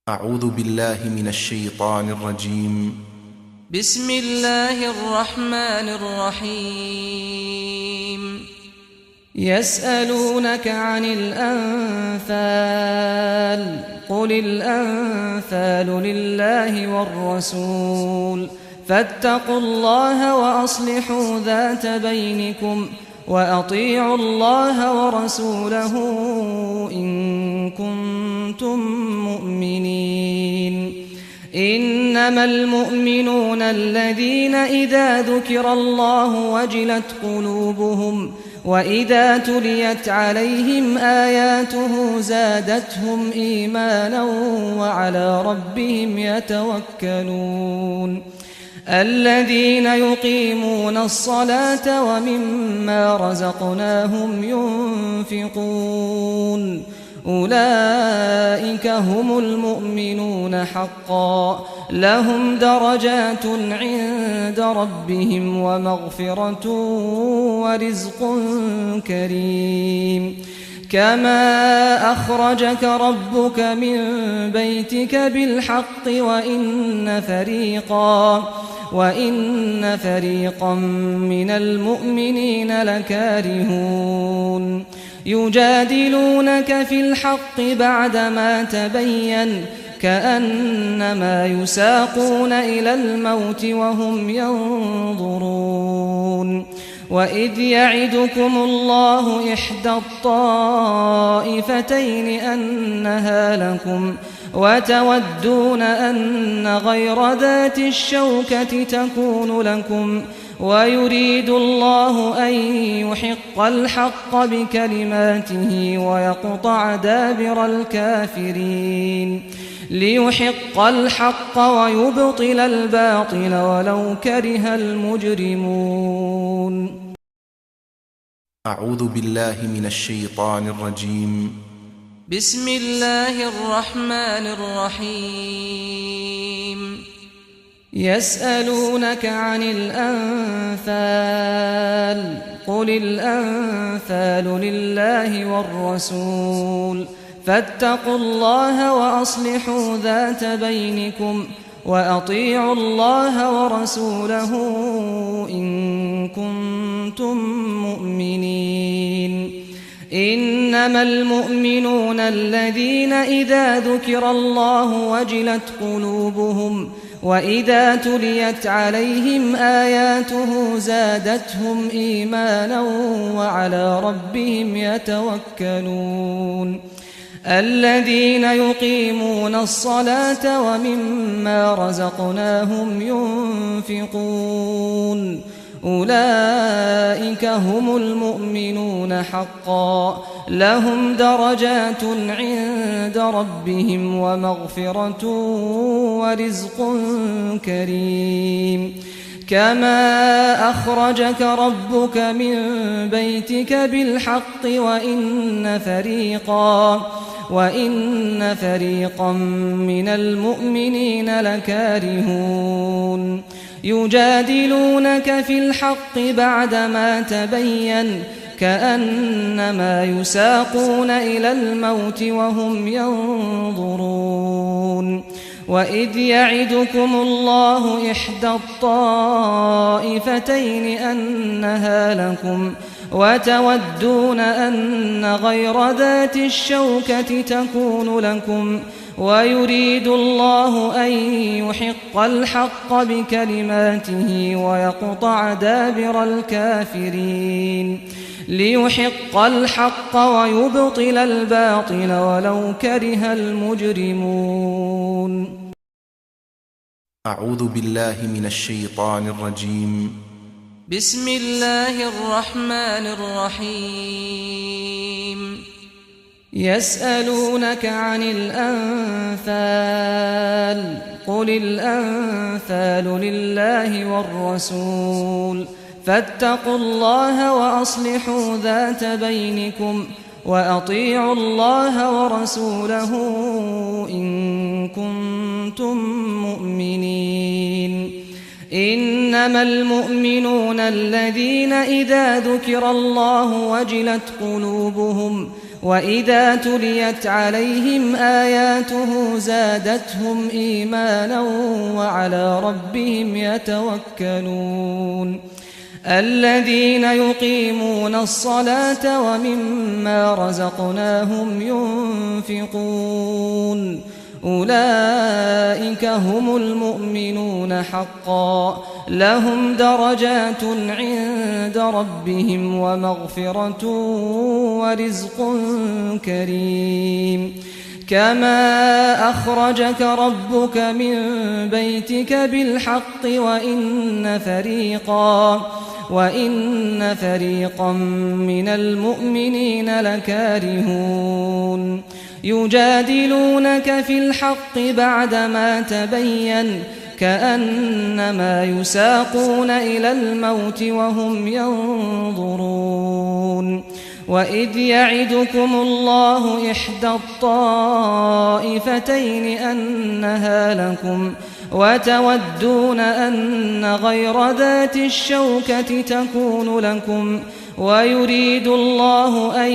أعوذ بالله من الشيطان الرجيم. بسم الله الرحمن الرحيم. يسألونك عن الأنفال قل الأنفال لله والرسول فاتقوا الله وأصلحوا ذات بينكم وأطيعوا الله ورسوله إن كنتم مؤمنين. إنما المؤمنون الذين إذا ذكر الله وجلت قلوبهم وإذا تليت عليهم آياته زادتهم إيمانا وعلى ربهم يتوكلون. الذين يقيمون الصلاة ومما رزقناهم ينفقون أولئك هم المؤمنون حقا لهم درجات عند ربهم ومغفرة ورزق كريم. كما أخرجك ربك من بيتك بالحق وإن فريقا من المؤمنين لكارهون. يجادلونك في الحق بعدما تبين كأنما يساقون إلى الموت وهم ينظرون. وإذ يعدكم الله إحدى الطائفتين أنها لكم وتودون أن غير ذات الشوكة تكون لكم ويريد الله أن يحق الحق بكلماته ويقطع دابر الكافرين ليحق الحق ويبطل الباطل ولو كره المجرمون. أعوذ بالله من الشيطان الرجيم. بسم الله الرحمن الرحيم. يسألونك عن الأنفال قل الأنفال لله والرسول فاتقوا الله وأصلحوا ذات بينكم وأطيعوا الله ورسوله إن كنتم مؤمنين. إنما المؤمنون الذين إذا ذكر الله وجلت قلوبهم وإذا تليت عليهم آياته زادتهم إيمانا وعلى ربهم يتوكلون. الذين يقيمون الصلاة ومما رزقناهم ينفقون أولئك هم المؤمنون حقا لهم درجات عند ربهم ومغفرة ورزق كريم. كما أخرجك ربك من بيتك بالحق وإن فريقا من المؤمنين لكارهون. يجادلونك في الحق بعدما تبين كأنما يساقون إلى الموت وهم ينظرون. وإذ يعدكم الله إحدى الطائفتين أنها لكم وتودون أن غير ذات الشوكة تكون لكم ويريد الله أن يحق الحق بكلماته ويقطع دابر الكافرين ليحق الحق ويبطل الباطل ولو كره المجرمون. أعوذ بالله من الشيطان الرجيم. بسم الله الرحمن الرحيم. يسألونك عن الأنفال قل الأنفال لله والرسول فاتقوا الله وأصلحوا ذات بينكم وأطيعوا الله ورسوله إن كنتم مؤمنين. إنما المؤمنون الذين إذا ذكر الله وجلت قلوبهم وإذا تليت عليهم آياته زادتهم إيمانا وعلى ربهم يتوكلون الذين يقيمون الصلاة ومما رزقناهم ينفقون أولئك هم المؤمنون حقا لهم درجات عند ربهم ومغفرة ورزق كريم كما أخرجك ربك من بيتك بالحق وإن فريقا من المؤمنين لكارهون يجادلونك في الحق بعدما تبين كأنما يساقون إلى الموت وهم ينظرون وإذ يعدكم الله إحدى الطائفتين أنها لكم وتودون أن غير ذات الشوكة تكون لكم ويريد الله أن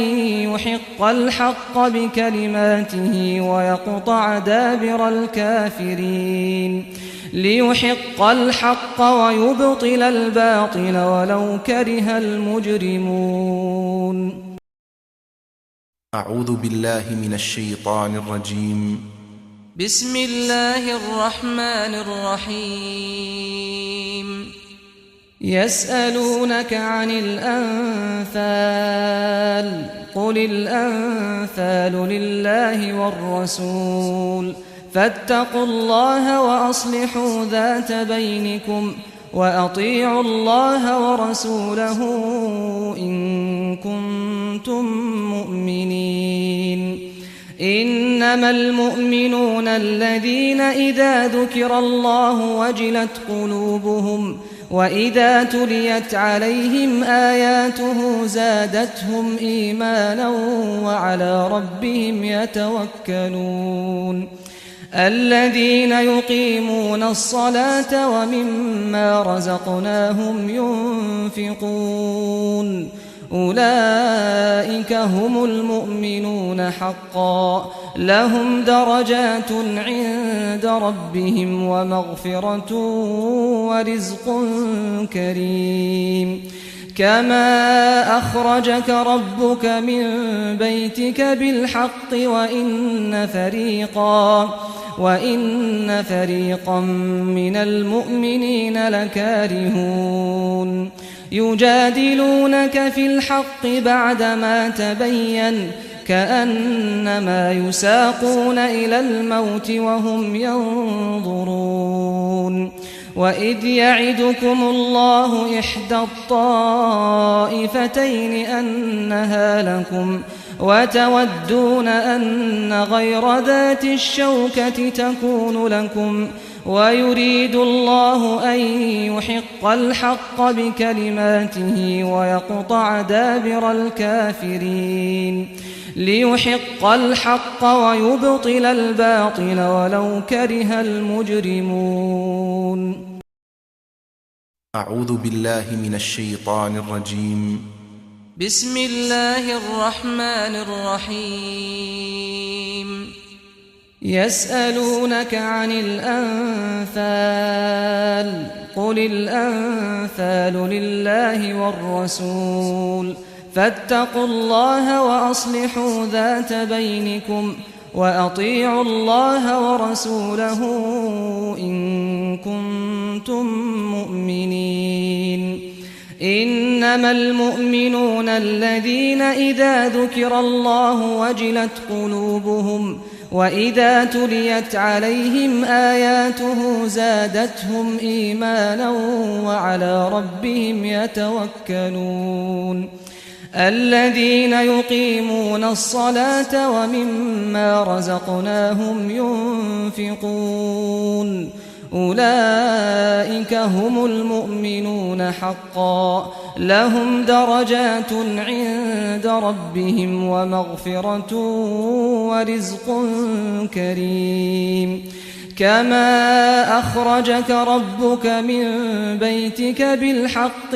يحق الحق بكلماته ويقطع دابر الكافرين ليحق الحق ويبطل الباطل ولو كره المجرمون. أعوذ بالله من الشيطان الرجيم. بسم الله الرحمن الرحيم. يسألونك عن الأنفال قل الأنفال لله والرسول فاتقوا الله وأصلحوا ذات بينكم وأطيعوا الله ورسوله إن كنتم مؤمنين إنما المؤمنون الذين إذا ذكر الله وجلت قلوبهم وإذا تليت عليهم آياته زادتهم إيمانا وعلى ربهم يتوكلون الذين يقيمون الصلاة ومما رزقناهم ينفقون أولئك هم المؤمنون حقا لهم درجات عند ربهم ومغفرة ورزق كريم كما أخرجك ربك من بيتك بالحق وإن فريقا من المؤمنين لكارهون يجادلونك في الحق بعدما تبين كأنما يساقون إلى الموت وهم ينظرون وإذ يعدكم الله إحدى الطائفتين أنها لكم وتودون أن غير ذات الشوكة تكون لكم ويريد الله أن يحق الحق بكلماته ويقطع دابر الكافرين ليحق الحق ويبطل الباطل ولو كره المجرمون. أعوذ بالله من الشيطان الرجيم. بسم الله الرحمن الرحيم. يسألونك عن الأنفال قل الأنفال لله والرسول فاتقوا الله وأصلحوا ذات بينكم وأطيعوا الله ورسوله إن كنتم مؤمنين إنما المؤمنون الذين إذا ذكر الله وجلت قلوبهم وإذا تليت عليهم آياته زادتهم إيمانا وعلى ربهم يتوكلون الذين يقيمون الصلاة ومما رزقناهم ينفقون أولئك هم المؤمنون حقا لهم درجات عند ربهم ومغفرة ورزق كريم كما أخرجك ربك من بيتك بالحق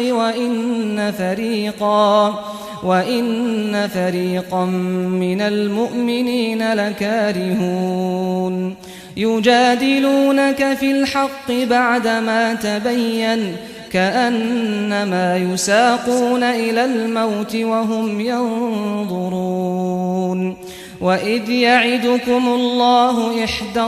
وإن فريقا من المؤمنين لكارهون يجادلونك في الحق بعدما تبين كأنما يساقون إلى الموت وهم ينظرون وإذ يعدكم الله إحدى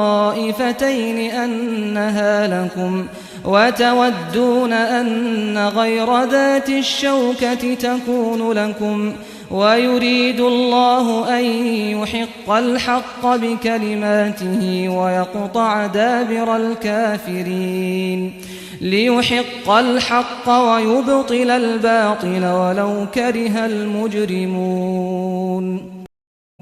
الطائفتين أنها لكم وتودون أن غير ذات الشوكة تكون لكم ويريد الله أن يحق الحق بكلماته ويقطع دابر الكافرين ليحق الحق ويبطل الباطل ولو كره المجرمون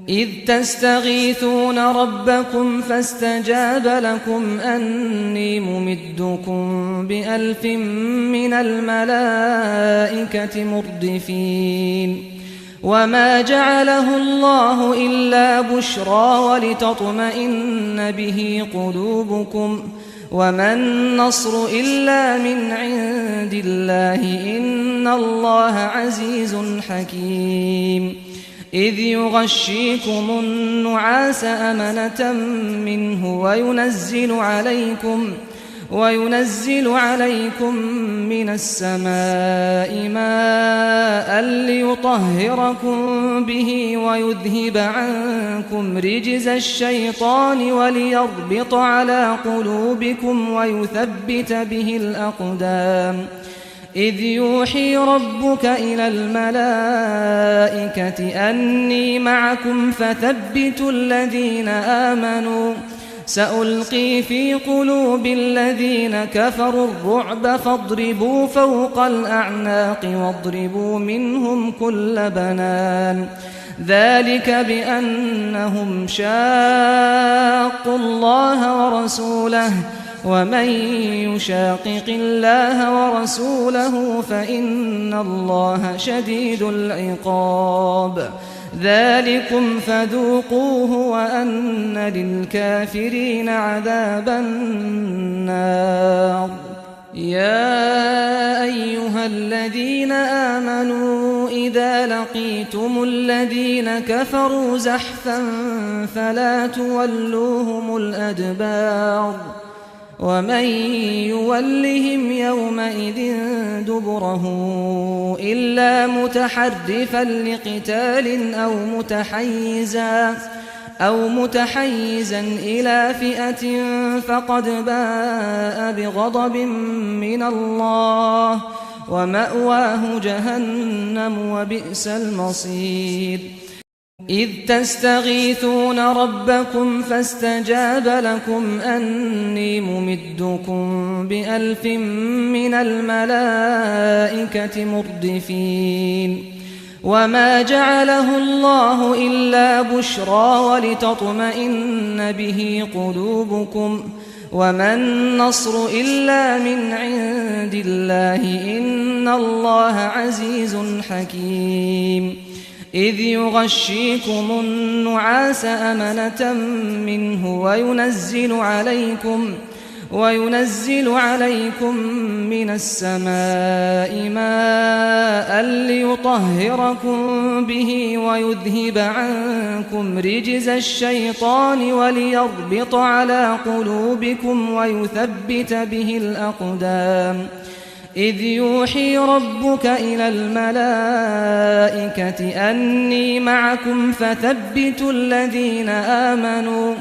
إذ تستغيثون ربكم فاستجاب لكم أني ممدكم ب1000 من الملائكة مردفين وما جعله الله إلا بشرى ولتطمئن به قلوبكم وما النصر إلا من عند الله إن الله عزيز حكيم إذ يغشيكم النعاس أمنة منه وينزل عليكم من السماء ماء ليطهركم به ويذهب عنكم رجز الشيطان وليربط على قلوبكم ويثبت به الأقدام إذ يوحي ربك إلى الملائكة أني معكم فثبتوا الذين آمنوا سألقي في قلوب الذين كفروا الرعب فاضربوا فوق الأعناق واضربوا منهم كل بنان ذلك بأنهم شاقوا الله ورسوله ومن يشاقق الله ورسوله فإن الله شديد العقاب ذلكم فذوقوه وأن للكافرين عذاب النار يا أيها الذين آمنوا إذا لقيتم الذين كفروا زحفا فلا تولوهم الأدبار ومن يولهم يومئذ دبره إلا متحرفا لقتال أو متحيزا إلى فئة فقد باء بغضب من الله ومأواه جهنم وبئس المصير إذ تستغيثون ربكم فاستجاب لكم أني ممدكم ب1000 من الملائكة مردفين وما جعله الله إلا بشرى ولتطمئن به قلوبكم وما النصر إلا من عند الله إن الله عزيز حكيم إذ يغشيكم النعاس أمنة منه وينزل عليكم من السماء ماء ليطهركم به ويذهب عنكم رجز الشيطان وليربط على قلوبكم ويثبت به الأقدام إذ يوحي ربك إلى الملائكة أني معكم فثبتوا الذين آمنوا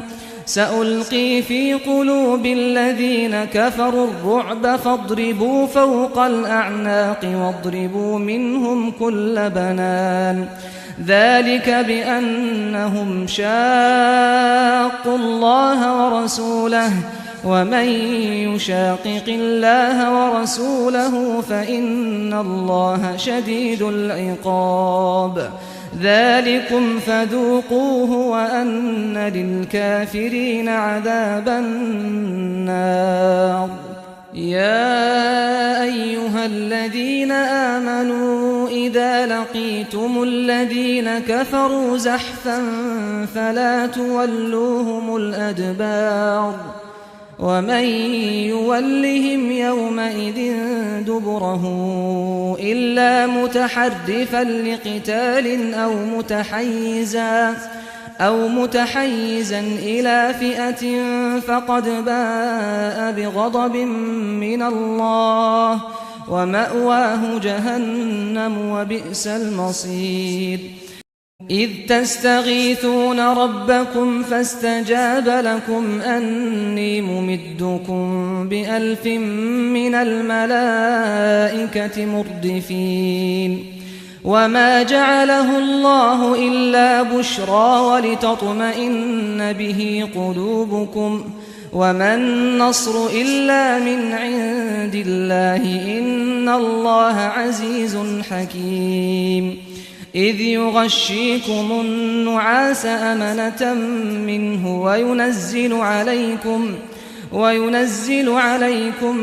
سألقي في قلوب الذين كفروا الرعب فاضربوا فوق الأعناق واضربوا منهم كل بنان ذلك بأنهم شاقوا الله ورسوله ومن يشاقق الله ورسوله فإن الله شديد العقاب ذلكم فذوقوه وأن للكافرين عذاب النار يا أيها الذين آمنوا إذا إذا لقيتم الذين كفروا زحفا فلا تولوهم الأدبار ومن يولهم يومئذ دبره إلا متحرفا لقتال أو متحيزا إلى فئة فقد باء بغضب من الله ومأواه جهنم وبئس المصير إذ تستغيثون ربكم فاستجاب لكم أني ممدكم ب1000 من الملائكة مردفين وما جعله الله إلا بشرى ولتطمئن به قلوبكم وما النصر إلا من عند الله إن الله عزيز حكيم إذ يغشيكم النعاس أمنة منه وينزل عليكم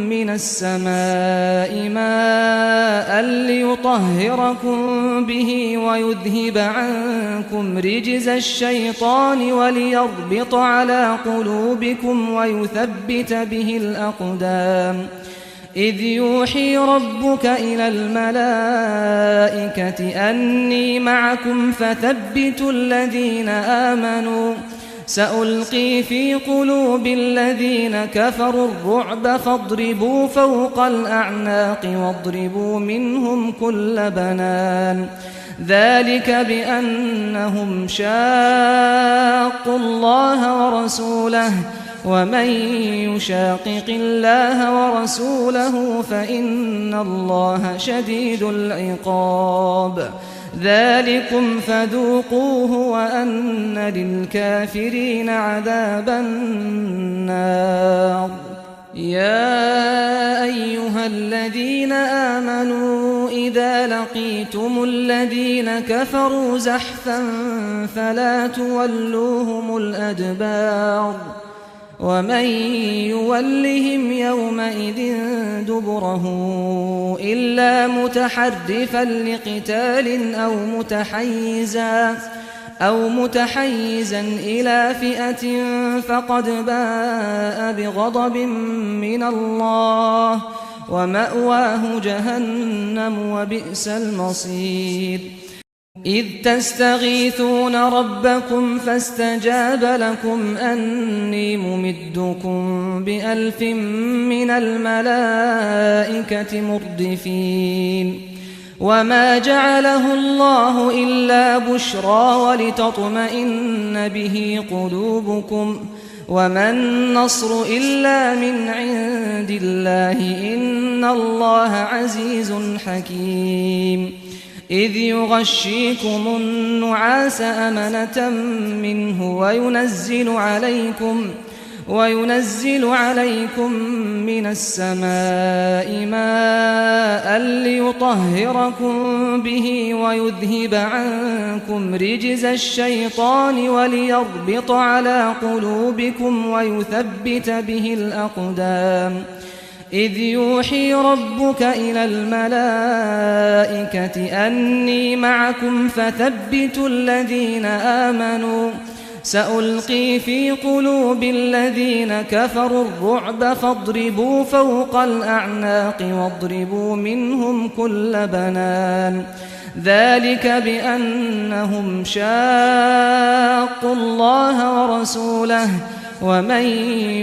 من السماء ماء ليطهركم به ويذهب عنكم رجز الشيطان وليربط على قلوبكم ويثبت به الأقدام إذ يوحي ربك إلى الملائكة أني معكم فثبتوا الذين آمنوا سألقي في قلوب الذين كفروا الرعب فاضربوا فوق الأعناق واضربوا منهم كل بنان ذلك بأنهم شاقوا الله ورسوله ومن يشاقق الله ورسوله فإن الله شديد العقاب ذلكم فذوقوه وأن للكافرين عذاب النار يا أيها الذين آمنوا إذا لقيتم الذين كفروا زحفا فلا تولوهم الأدبار ومن يولهم يومئذ دبره إلا متحرفا لقتال أو متحيزا إلى فئة فقد باء بغضب من الله ومأواه جهنم وبئس المصير إذ تستغيثون ربكم فاستجاب لكم أني ممدكم ب1000 من الملائكة مردفين وما جعله الله إلا بشرى ولتطمئن به قلوبكم وما النصر إلا من عند الله إن الله عزيز حكيم إذ يغشيكم النعاس أمنة منه وينزل عليكم من السماء ماء ليطهركم به ويذهب عنكم رجز الشيطان وليربط على قلوبكم ويثبت به الأقدام إذ يوحي ربك إلى الملائكة أني معكم فثبتوا الذين آمنوا سألقي في قلوب الذين كفروا الرعب فاضربوا فوق الأعناق واضربوا منهم كل بنان ذلك بأنهم شاقوا الله ورسوله ومن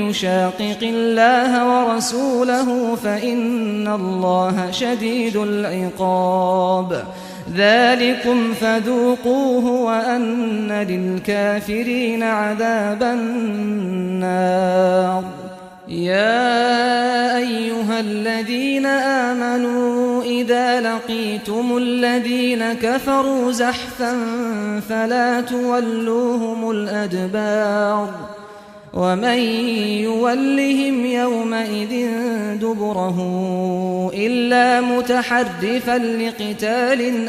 يشاقق الله ورسوله فإن الله شديد العقاب ذلكم فذوقوه وأن للكافرين عذاب النار يا أيها الذين آمنوا إذا لقيتم الذين كفروا زحفا فلا تولوهم الأدبار ومن يولهم يومئذ دبره إلا متحرفا لقتال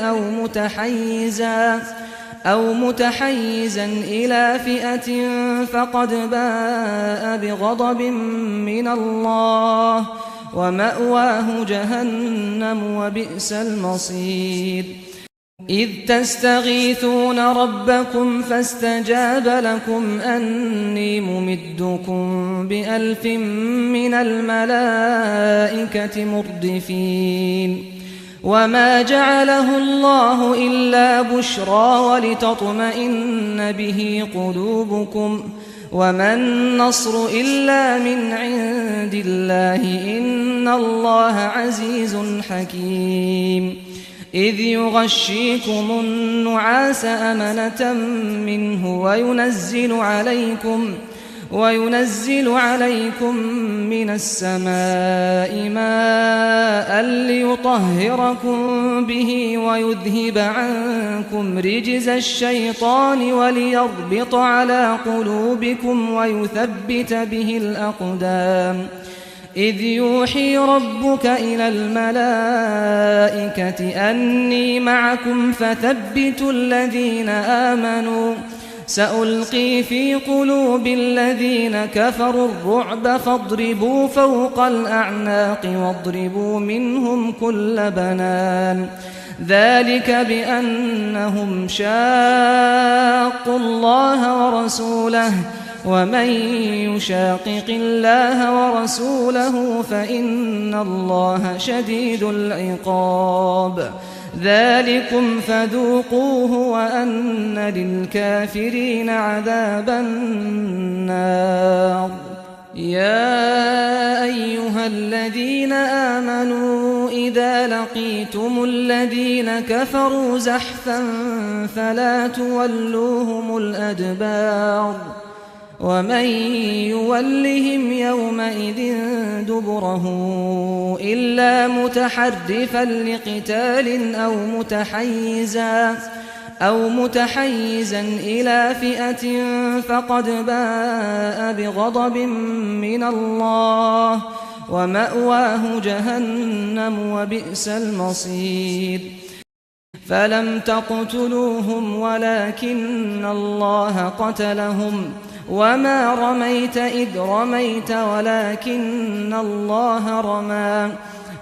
أو متحيزا إلى فئة فقد باء بغضب من الله ومأواه جهنم وبئس المصير إذ تستغيثون ربكم فاستجاب لكم أني ممدكم ب1000 من الملائكة مردفين وما جعله الله إلا بشرى ولتطمئن به قلوبكم وما النصر إلا من عند الله إن الله عزيز حكيم إذ يغشيكم النعاس أمنة منه وينزل عليكم من السماء ماء ليطهركم به ويذهب عنكم رجز الشيطان وليربط على قلوبكم ويثبت به الأقدام إذ يوحي ربك إلى الملائكة أني معكم فثبتوا الذين آمنوا سألقي في قلوب الذين كفروا الرعب فاضربوا فوق الأعناق واضربوا منهم كل بنان ذلك بأنهم شاقوا الله ورسوله ومن يشاقق الله ورسوله فإن الله شديد العقاب ذلكم فذوقوه وأن للكافرين عذاب النار يا أيها الذين آمنوا إذا لقيتم الذين كفروا زحفا فلا تولوهم الأدبار ومن يولهم يومئذ دبره إلا متحرفا لقتال أو متحيزا إلى فئة فقد باء بغضب من الله ومأواه جهنم وبئس المصير فلم تقتلوهم ولكن الله قتلهم وما رميت إذ رميت ولكن الله رمى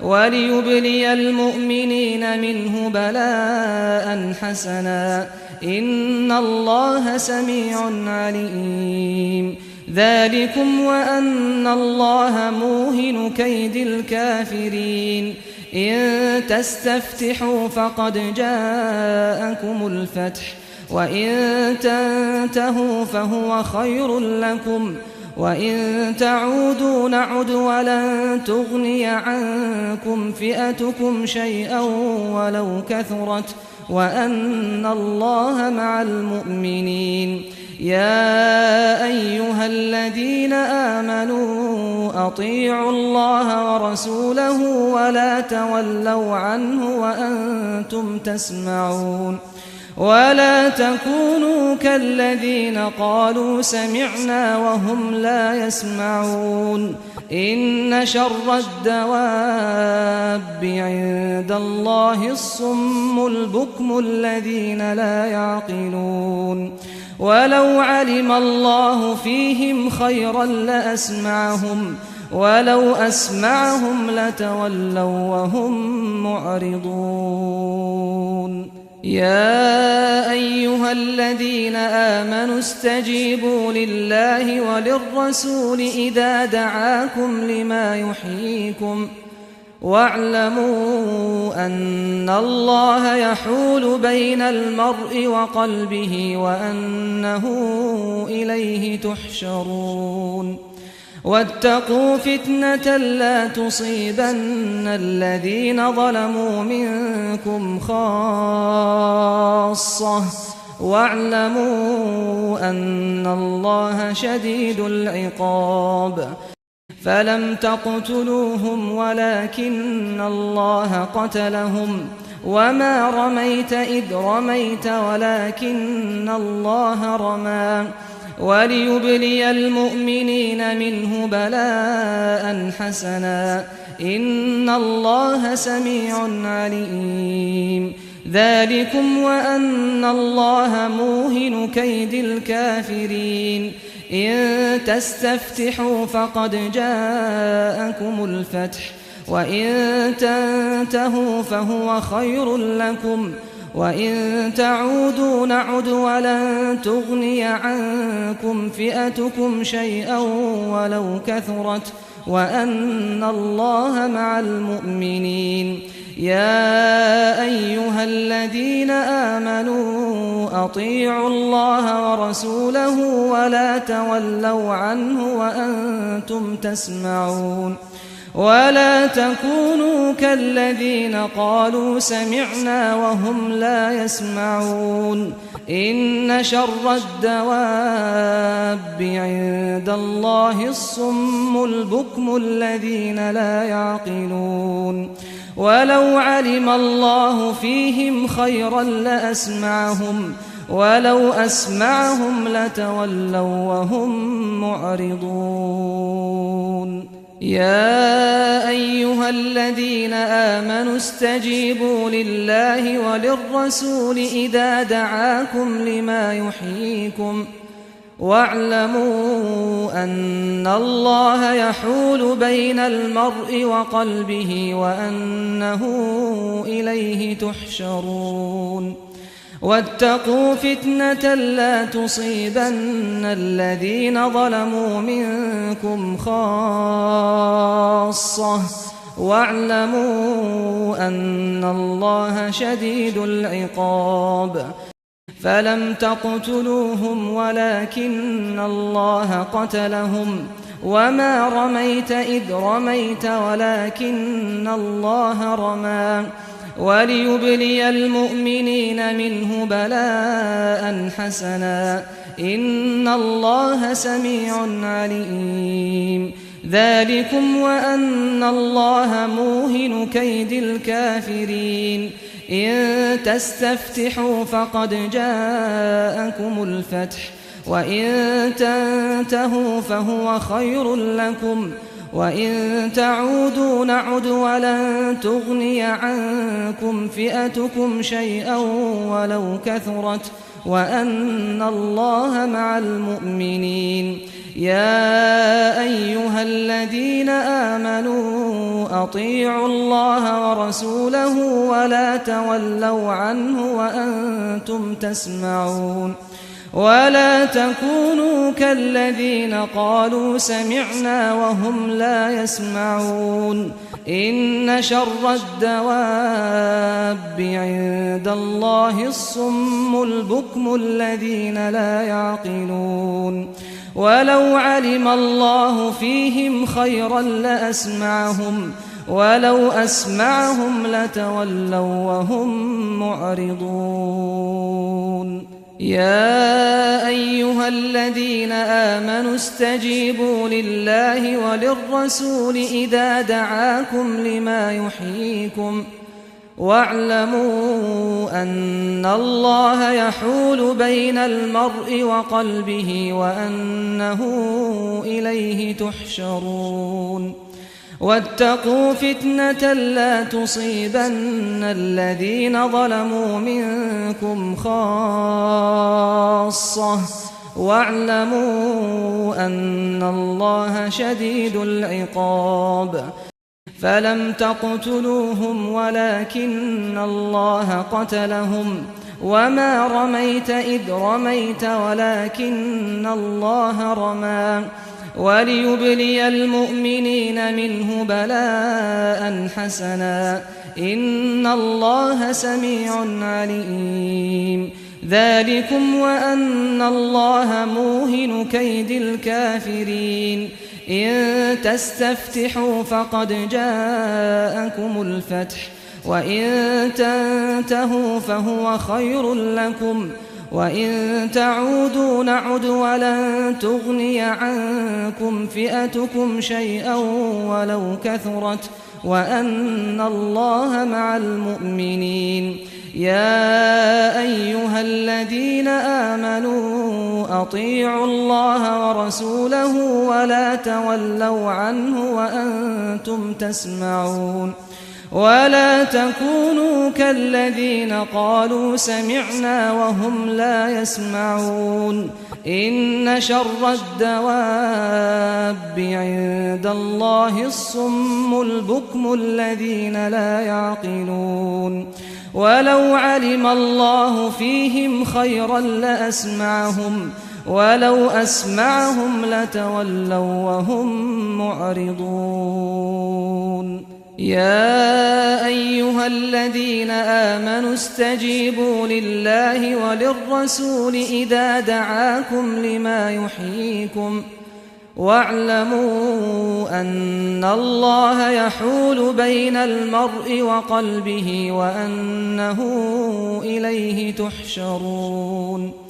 وليبلي المؤمنين منه بلاء حسنا إن الله سميع عليم ذلكم وأن الله موهن كيد الكافرين إن تستفتحوا فقد جاءكم الفتح وإن تنتهوا فهو خير لكم وإن تعودوا نعد ولن تغني عنكم فئتكم شيئا ولو كثرت وأن الله مع المؤمنين يا أيها الذين آمنوا أطيعوا الله ورسوله ولا تولوا عنه وأنتم تسمعون ولا تكونوا كالذين قالوا سمعنا وهم لا يسمعون إن شر الدواب عند الله الصم البكم الذين لا يعقلون ولو علم الله فيهم خيرا لأسمعهم ولو أسمعهم لتولوا وهم معرضون يا أيها الذين آمنوا استجيبوا لله وللرسول إذا دعاكم لما يحييكم واعلموا أن الله يحول بين المرء وقلبه وأنه إليه تحشرون واتقوا فتنة لا تصيبن الذين ظلموا منكم خاصة واعلموا أن الله شديد العقاب فلم تقتلوهم ولكن الله قتلهم وما رميت إذ رميت ولكن الله رمى وليبلي المؤمنين منه بلاء حسنا إن الله سميع عليم ذلكم وأن الله موهن كيد الكافرين إن تستفتحوا فقد جاءكم الفتح وإن تنتهوا فهو خير لكم وإن تعودوا نعد ولن تغني عنكم فئتكم شيئا ولو كثرت وأن الله مع المؤمنين يا أيها الذين آمنوا أطيعوا الله ورسوله ولا تولوا عنه وأنتم تسمعون ولا تكونوا كالذين قالوا سمعنا وهم لا يسمعون إن شر الدواب عند الله الصم البكم الذين لا يعقلون ولو علم الله فيهم خيرا لأسمعهم ولو أسمعهم لتولوا وهم معرضون يا أيها الذين آمنوا استجيبوا لله وللرسول إذا دعاكم لما يحييكم واعلموا أن الله يحول بين المرء وقلبه وأنه إليه تحشرون واتقوا فتنة لا تصيبن الذين ظلموا منكم خاصة واعلموا أن الله شديد العقاب فلم تقتلوهم ولكن الله قتلهم وما رميت إذ رميت ولكن الله رمى وليبلي المؤمنين منه بلاء حسنا إن الله سميع عليم ذلكم وأن الله موهن كيد الكافرين إن تستفتحوا فقد جاءكم الفتح وإن تنتهوا فهو خير لكم وإن تعودوا نعد ولن تغني عنكم فئتكم شيئا ولو كثرت وأن الله مع المؤمنين يا أيها الذين آمنوا أطيعوا الله ورسوله ولا تولوا عنه وأنتم تسمعون ولا تكونوا كالذين قالوا سمعنا وهم لا يسمعون إن شر الدواب عند الله الصم البكم الذين لا يعقلون ولو علم الله فيهم خيرا لأسمعهم ولو أسمعهم لتولوا وهم معرضون يا أيها الذين آمنوا استجيبوا لله وللرسول إذا دعاكم لما يحييكم واعلموا أن الله يحول بين المرء وقلبه وأنه إليه تحشرون واتقوا فتنة لا تصيبن الذين ظلموا منكم خاصة واعلموا أن الله شديد العقاب فلم تقتلوهم ولكن الله قتلهم وما رميت إذ رميت ولكن الله رمى وليبلي المؤمنين منه بلاء حسنا إن الله سميع عليم ذلكم وأن الله موهن كيد الكافرين إن تستفتحوا فقد جاءكم الفتح وإن تنتهوا فهو خير لكم وإن تعودوا نعد ولن تغني عنكم فئتكم شيئا ولو كثرت وأن الله مع المؤمنين يا أيها الذين آمنوا أطيعوا الله ورسوله ولا تولوا عنه وأنتم تسمعون ولا تكونوا كالذين قالوا سمعنا وهم لا يسمعون إن شر الدواب عند الله الصم البكم الذين لا يعقلون ولو علم الله فيهم خيرا لأسمعهم ولو أسمعهم لتولوا وهم معرضون يا أيها الذين آمنوا استجيبوا لله وللرسول إذا دعاكم لما يحييكم واعلموا أن الله يحول بين المرء وقلبه وأنه إليه تحشرون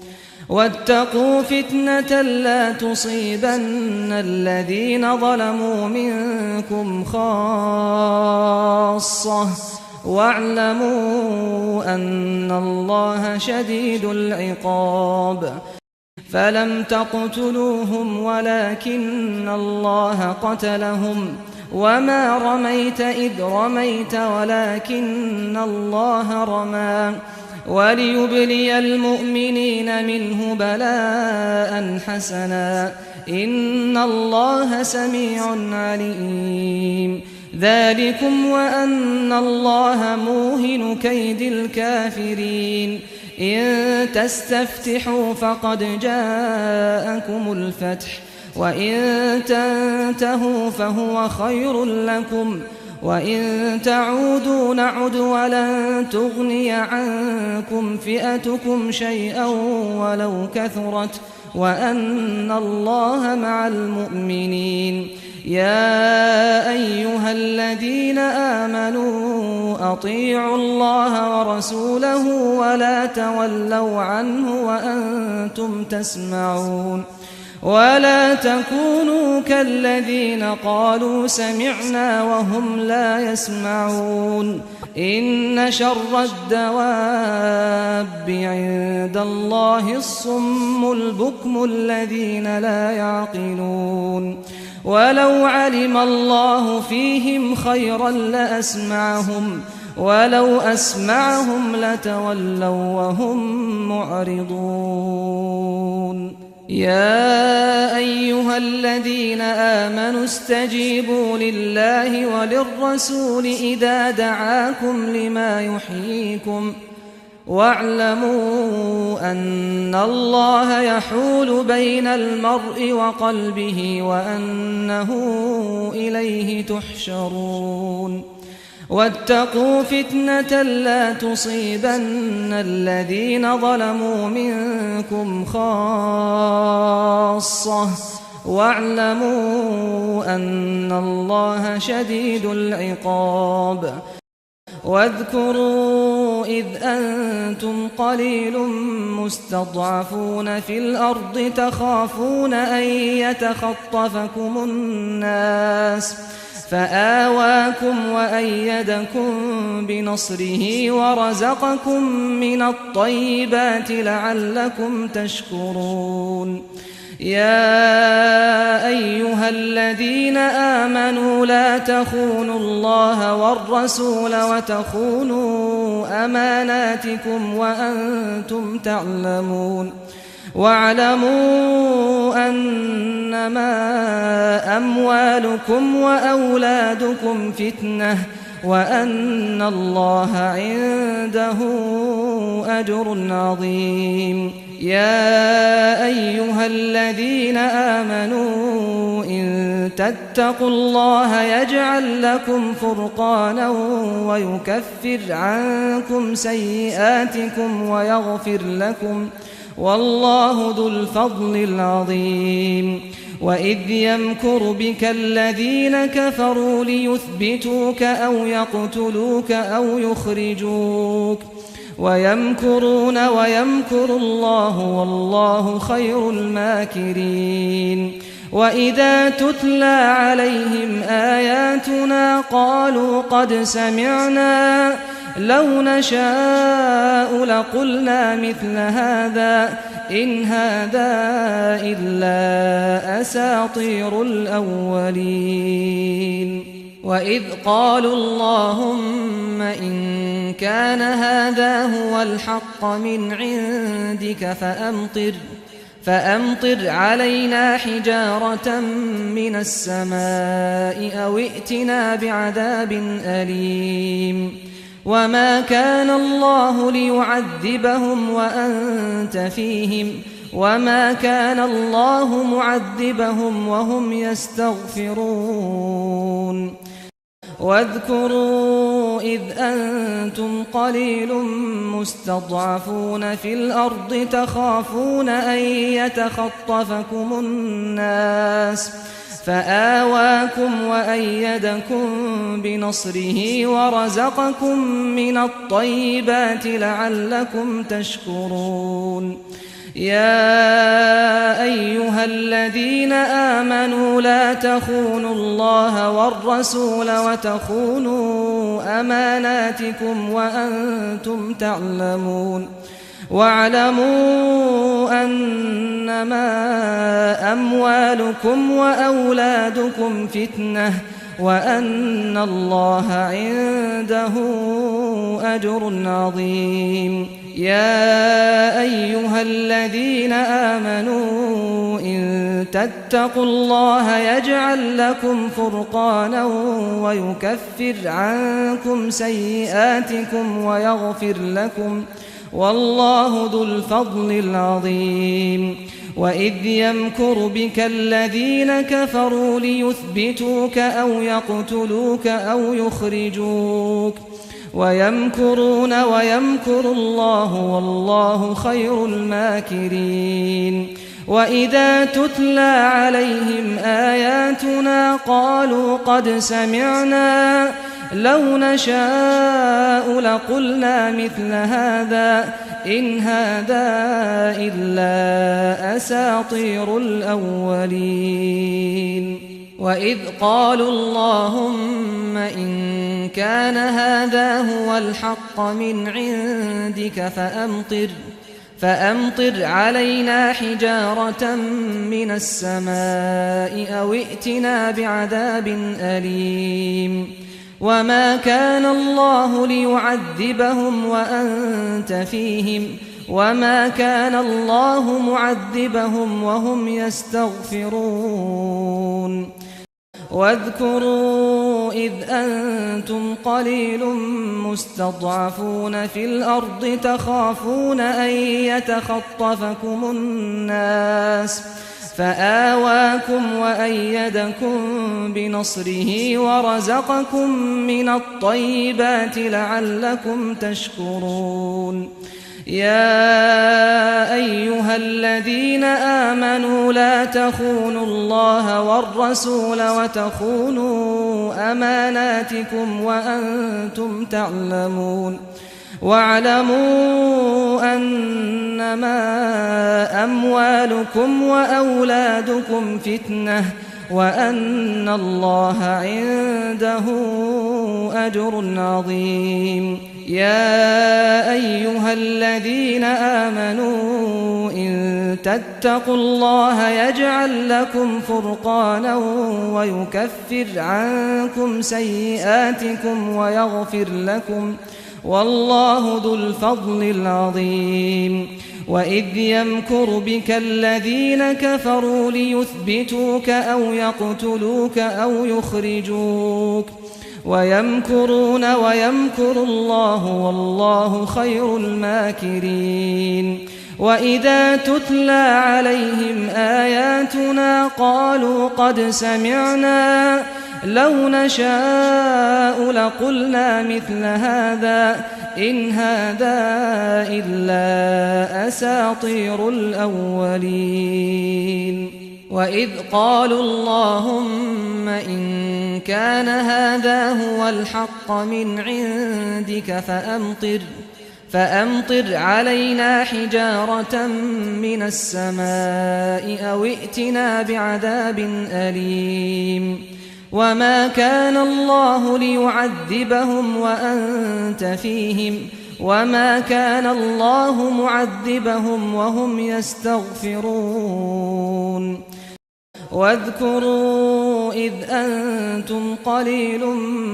واتقوا فتنة لا تصيبن الذين ظلموا منكم خاصة واعلموا أن الله شديد العقاب فلم تقتلوهم ولكن الله قتلهم وما رميت إذ رميت ولكن الله رمى وليبلي المؤمنين منه بلاء حسنا إن الله سميع عليم ذلكم وأن الله موهن كيد الكافرين إن تستفتحوا فقد جاءكم الفتح وإن تنتهوا فهو خير لكم وإن تعودوا نعد ولن تغني عنكم فئتكم شيئا ولو كثرت وأن الله مع المؤمنين يا أيها الذين آمنوا أطيعوا الله ورسوله ولا تولوا عنه وأنتم تسمعون ولا تكونوا كالذين قالوا سمعنا وهم لا يسمعون إن شر الدواب عند الله الصم البكم الذين لا يعقلون ولو علم الله فيهم خيرا لأسمعهم ولو أسمعهم لتولوا وهم معرضون يا أيها الذين آمنوا استجيبوا لله وللرسول إذا دعاكم لما يحييكم واعلموا أن الله يحول بين المرء وقلبه وأنه إليه تحشرون واتقوا فتنة لا تصيبن الذين ظلموا منكم خاصة واعلموا أن الله شديد العقاب واذكروا إذ أنتم قليل مستضعفون في الأرض تخافون أن يتخطفكم الناس فآواكم وأيدكم بنصره ورزقكم من الطيبات لعلكم تشكرون يا أيها الذين آمنوا لا تخونوا الله والرسول وتخونوا أماناتكم وأنتم تعلمون واعلموا أنما أموالكم وأولادكم فتنة وأن الله عنده أجر عظيم يا أيها الذين آمنوا إن تتقوا الله يجعل لكم فرقانا ويكفر عنكم سيئاتكم ويغفر لكم والله ذو الفضل العظيم وإذ يمكر بك الذين كفروا ليثبتوك أو يقتلوك أو يخرجوك ويمكرون ويمكر الله والله خير الماكرين وإذا تتلى عليهم آياتنا قالوا قد سمعنا لو نشاء لقلنا مثل هذا إن هذا إلا أساطير الأولين وإذ قالوا اللهم إن كان هذا هو الحق من عندك فأمطر علينا حجارة من السماء أو ائتنا بعذاب أليم وما كان الله ليعذبهم وأنت فيهم وما كان الله معذبهم وهم يستغفرون واذكروا إذ أنتم قليل مستضعفون في الأرض تخافون أن يتخطفكم الناس فآواكم وأيدكم بنصره ورزقكم من الطيبات لعلكم تشكرون يا أيها الذين آمنوا لا تخونوا الله والرسول وتخونوا أماناتكم وأنتم تعلمون واعلموا أنما أموالكم وأولادكم فتنة وأن الله عنده أجر عظيم يا أيها الذين آمنوا إن تتقوا الله يجعل لكم فرقانا ويكفر عنكم سيئاتكم ويغفر لكم والله ذو الفضل العظيم وإذ يمكر بك الذين كفروا ليثبتوك أو يقتلوك أو يخرجوك ويمكرون ويمكر الله والله خير الماكرين وإذا تتلى عليهم آياتنا قالوا قد سمعنا لو نشاء لقلنا مثل هذا إن هذا إلا أساطير الأولين وإذ قالوا اللهم إن كان هذا هو الحق من عندك فأمطر علينا حجارة من السماء أو ائتنا بعذاب أليم وما كان الله ليعذبهم وأنت فيهم وما كان الله معذبهم وهم يستغفرون واذكروا إذ أنتم قليل مستضعفون في الأرض تخافون أن يتخطفكم الناس فآواكم وأيدكم بنصره ورزقكم من الطيبات لعلكم تشكرون يا أيها الذين آمنوا لا تخونوا الله والرسول وتخونوا أماناتكم وأنتم تعلمون واعلموا أنما أموالكم وأولادكم فتنة وأن الله عنده أجر عظيم يا أيها الذين آمنوا إن تتقوا الله يجعل لكم فرقانا ويكفر عنكم سيئاتكم ويغفر لكم والله ذو الفضل العظيم وإذ يمكر بك الذين كفروا ليثبتوك أو يقتلوك أو يخرجوك ويمكرون ويمكر الله والله خير الماكرين وإذا تتلى عليهم آياتنا قالوا قد سمعنا لو نشاء لقلنا مثل هذا إن هذا إلا أساطير الأولين وإذ قالوا اللهم إن كان هذا هو الحق من عندك فأمطر علينا حجارة من السماء أو ائتنا بعذاب أليم وما كان الله ليعذبهم وأنت فيهم وما كان الله معذبهم وهم يستغفرون واذكروا إذ أنتم قليل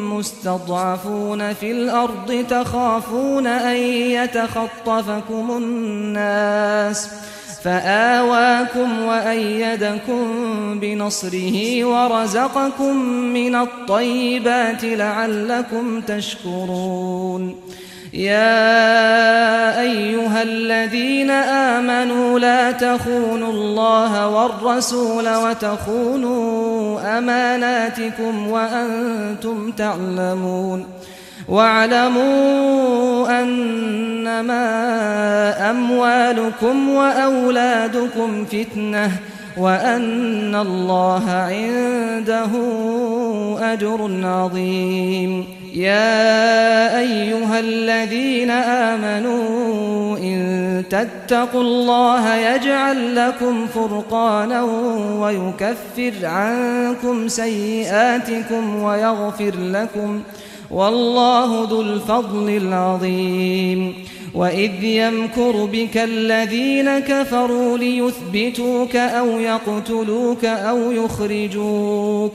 مستضعفون في الأرض تخافون أن يتخطفكم الناس فآواكم وأيدكم بنصره ورزقكم من الطيبات لعلكم تشكرون يا أيها الذين آمنوا لا تخونوا الله والرسول وتخونوا أماناتكم وأنتم تعلمون واعلموا أنما أموالكم وأولادكم فتنة وأن الله عنده أجر عظيم يا أيها الذين آمنوا إن تتقوا الله يجعل لكم فرقانا ويكفر عنكم سيئاتكم ويغفر لكم والله ذو الفضل العظيم وإذ يمكر بك الذين كفروا ليثبتوك أو يقتلوك أو يخرجوك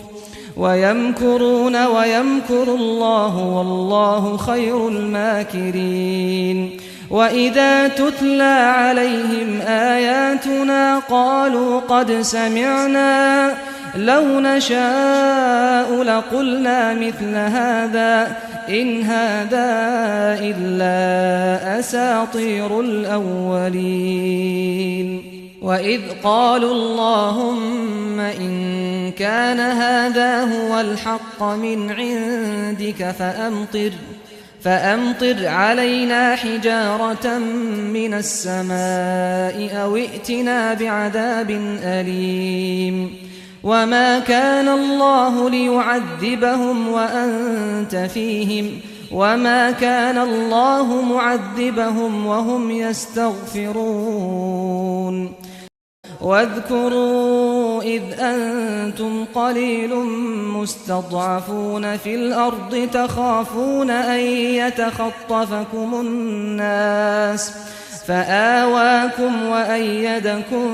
ويمكرون ويمكر الله والله خير الماكرين وإذا تتلى عليهم آياتنا قالوا قد سمعنا لو نشاء لقلنا مثل هذا إن هذا إلا أساطير الأولين وإذ قالوا اللهم إن كان هذا هو الحق من عندك فأمطر علينا حجارة من السماء أو ائتنا بعذاب أليم وما كان الله ليعذبهم وأنت فيهم وما كان الله معذبهم وهم يستغفرون واذكروا إذ أنتم قليل مستضعفون في الأرض تخافون أن يتخطفكم الناس فآواكم وأيدكم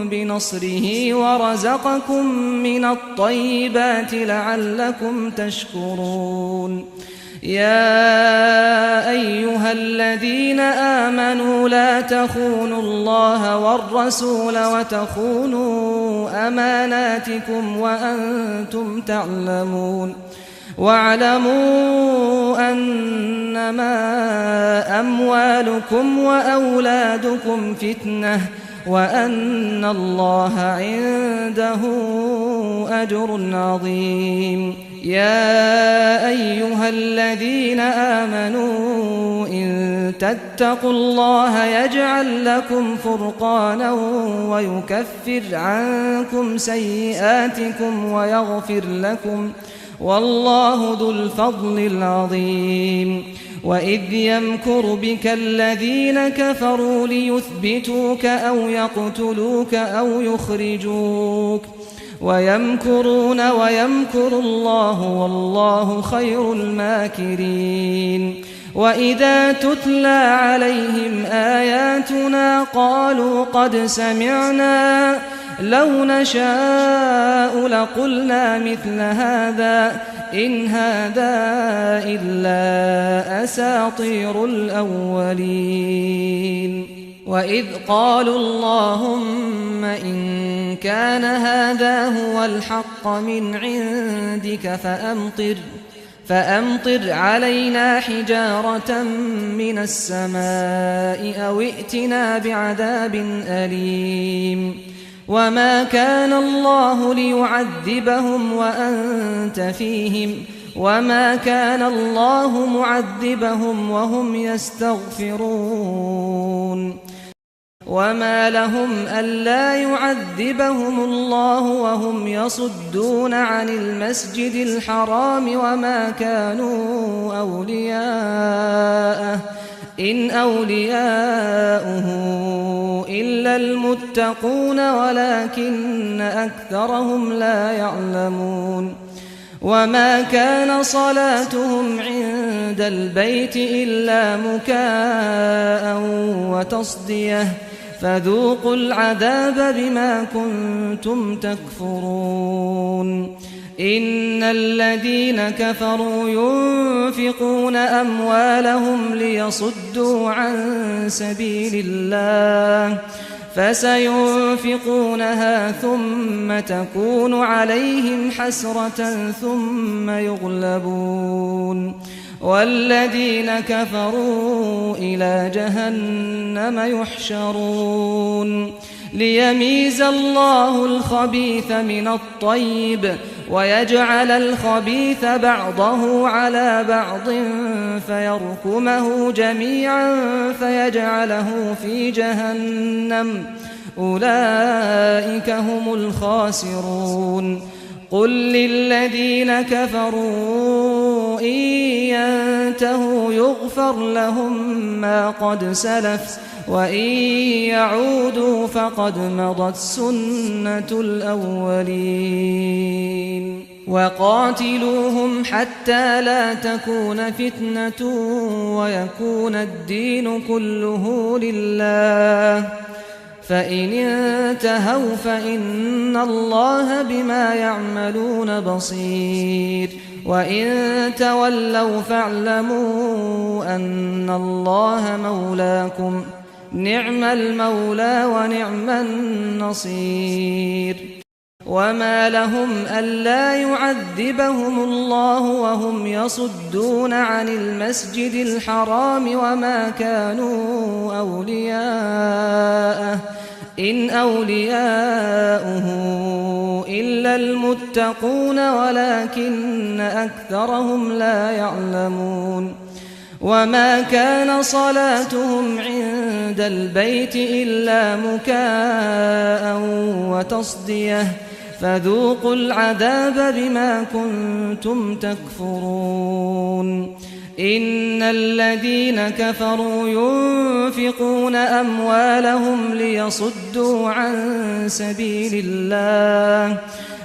بنصره ورزقكم من الطيبات لعلكم تشكرون يا أيها الذين آمنوا لا تخونوا الله والرسول وتخونوا أماناتكم وأنتم تعلمون واعلموا أنما أموالكم وأولادكم فتنة وأن الله عنده أجر عظيم يا أيها الذين آمنوا إن تتقوا الله يجعل لكم فرقانا ويكفر عنكم سيئاتكم ويغفر لكم والله ذو الفضل العظيم وإذ يمكر بك الذين كفروا ليثبتوك أو يقتلوك أو يخرجوك ويمكرون ويمكر الله والله خير الماكرين وإذا تتلى عليهم آياتنا قالوا قد سمعنا لو نشاء لقلنا مثل هذا إن هذا إلا أساطير الأولين وإذ قالوا اللهم إن كان هذا هو الحق من عندك فأمطر علينا حجارة من السماء أو ائتنا بعذاب أليم وما كان الله ليعذبهم وأنت فيهم وما كان الله معذبهم وهم يستغفرون وما لهم ألا يعذبهم الله وهم يصدون عن المسجد الحرام وما كانوا أولياءه إن أولياؤه إلا المتقون ولكن أكثرهم لا يعلمون وما كان صلاتهم عند البيت إلا مكاء وتصدية فذوقوا العذاب بما كنتم تكفرون إن الذين كفروا ينفقون أموالهم ليصدوا عن سبيل الله فسينفقونها ثم تكون عليهم حسرة ثم يغلبون والذين كفروا إلى جهنم يحشرون ليميز الله الخبيث من الطيب ويجعل الخبيث بعضه على بعض فيركمه جميعا فيجعله في جهنم أولئك هم الخاسرون قل للذين كفروا إن ينتهوا يغفر لهم ما قد سلف وإن يعودوا فقد مضت سنة الأولين وقاتلوهم حتى لا تكون فتنة ويكون الدين كله لله فإن انتهوا فإن الله بما يعملون بصير وإن تولوا فاعلموا أن الله مولاكم نعم المولى ونعم النصير وما لهم ألا يعذبهم الله وهم يصدون عن المسجد الحرام وما كانوا أولياءه إن أولياؤه إلا المتقون ولكن أكثرهم لا يعلمون وما كان صلاتهم عند البيت إلا مكاء وتصدية فذوقوا العذاب بما كنتم تكفرون إن الذين كفروا ينفقون أموالهم ليصدوا عن سبيل الله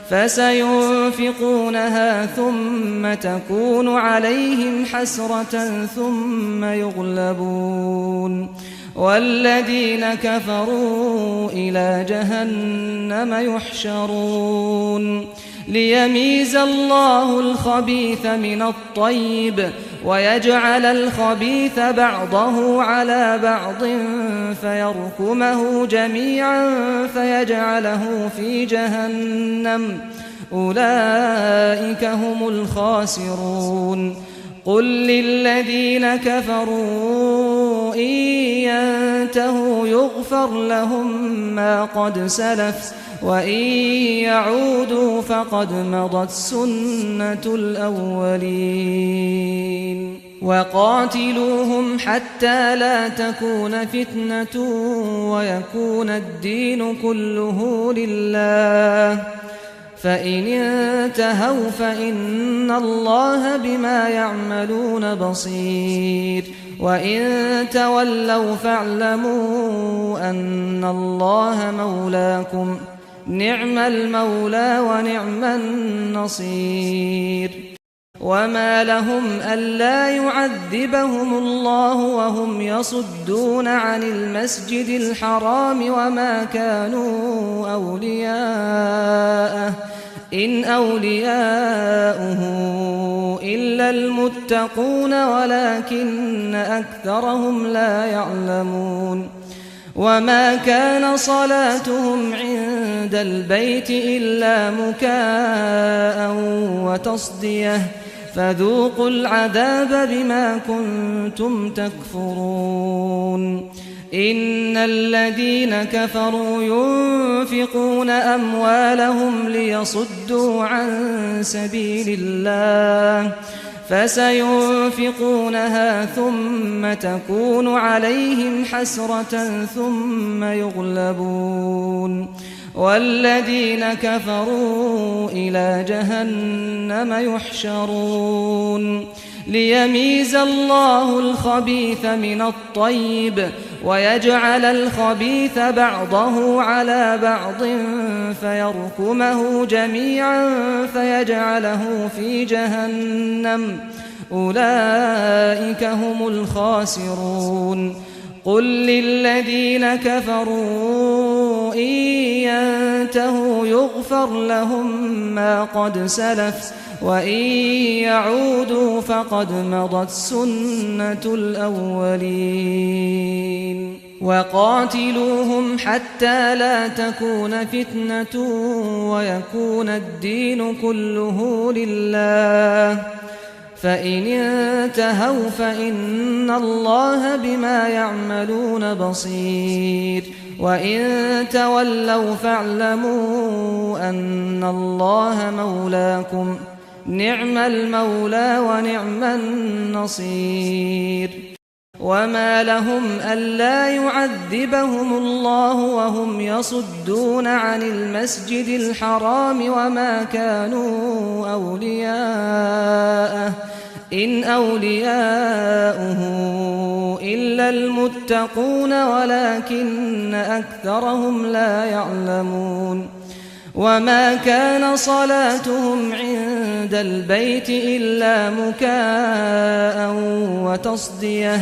فسينفقونها ثم تكون عليهم حسرة ثم يغلبون والذين كفروا إلى جهنم يحشرون ليميز الله الخبيث من الطيب ويجعل الخبيث بعضه على بعض فيركمه جميعا فيجعله في جهنم أولئك هم الخاسرون قل للذين كفروا إن ينتهوا يغفر لهم ما قد سلف وإن يعودوا فقد مضت سنة الأولين وقاتلوهم حتى لا تكون فتنة ويكون الدين كله لله فإن انتهوا فإن الله بما يعملون بصير وإن تولوا فاعلموا أن الله مولاكم نعم المولى ونعم النصير وما لهم ألا يعذبهم الله وهم يصدون عن المسجد الحرام وما كانوا أولياءه إن أولياؤه إلا المتقون ولكن أكثرهم لا يعلمون وما كان صلاتهم عند البيت إلا مكاء وتصدية فذوقوا العذاب بما كنتم تكفرون إن الذين كفروا ينفقون أموالهم ليصدوا عن سبيل الله فسينفقونها ثم تكون عليهم حسرة ثم يغلبون والذين كفروا إلى جهنم يحشرون ليميز الله الخبيث من الطيب ويجعل الخبيث بعضه على بعض فيركمه جميعا فيجعله في جهنم أولئك هم الخاسرون قل للذين كفروا إن ينتهوا يغفر لهم ما قد سلف وإن يعودوا فقد مضت سنة الأولين وقاتلوهم حتى لا تكون فتنة ويكون الدين كله لله فإن انتهوا فإن الله بما يعملون بصير وإن تولوا فاعلموا أن الله مولاكم نعم المولى ونعم النصير وما لهم ألا يعذبهم الله وهم يصدون عن المسجد الحرام وما كانوا أولياءه إن أولياؤه إلا المتقون ولكن أكثرهم لا يعلمون وما كان صلاتهم عند البيت إلا مكاء وتصدية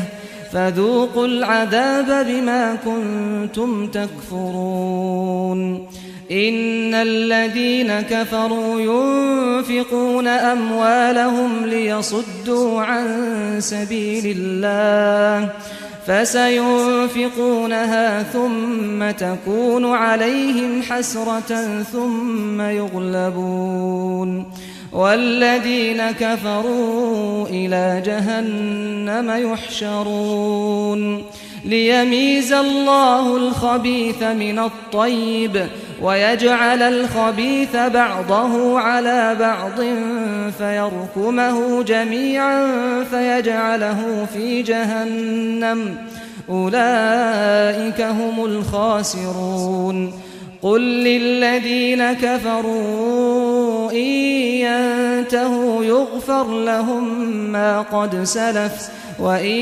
فذوقوا العذاب بما كنتم تكفرون إن الذين كفروا ينفقون أموالهم ليصدوا عن سبيل الله فسينفقونها ثم تكون عليهم حسرة ثم يغلبون والذين كفروا إلى جهنم يحشرون ليميز الله الخبيث من الطيب ويجعل الخبيث بعضه على بعض فيركمه جميعا فيجعله في جهنم أولئك هم الخاسرون قل للذين كفروا إن ينتهوا يغفر لهم ما قد سلف وإن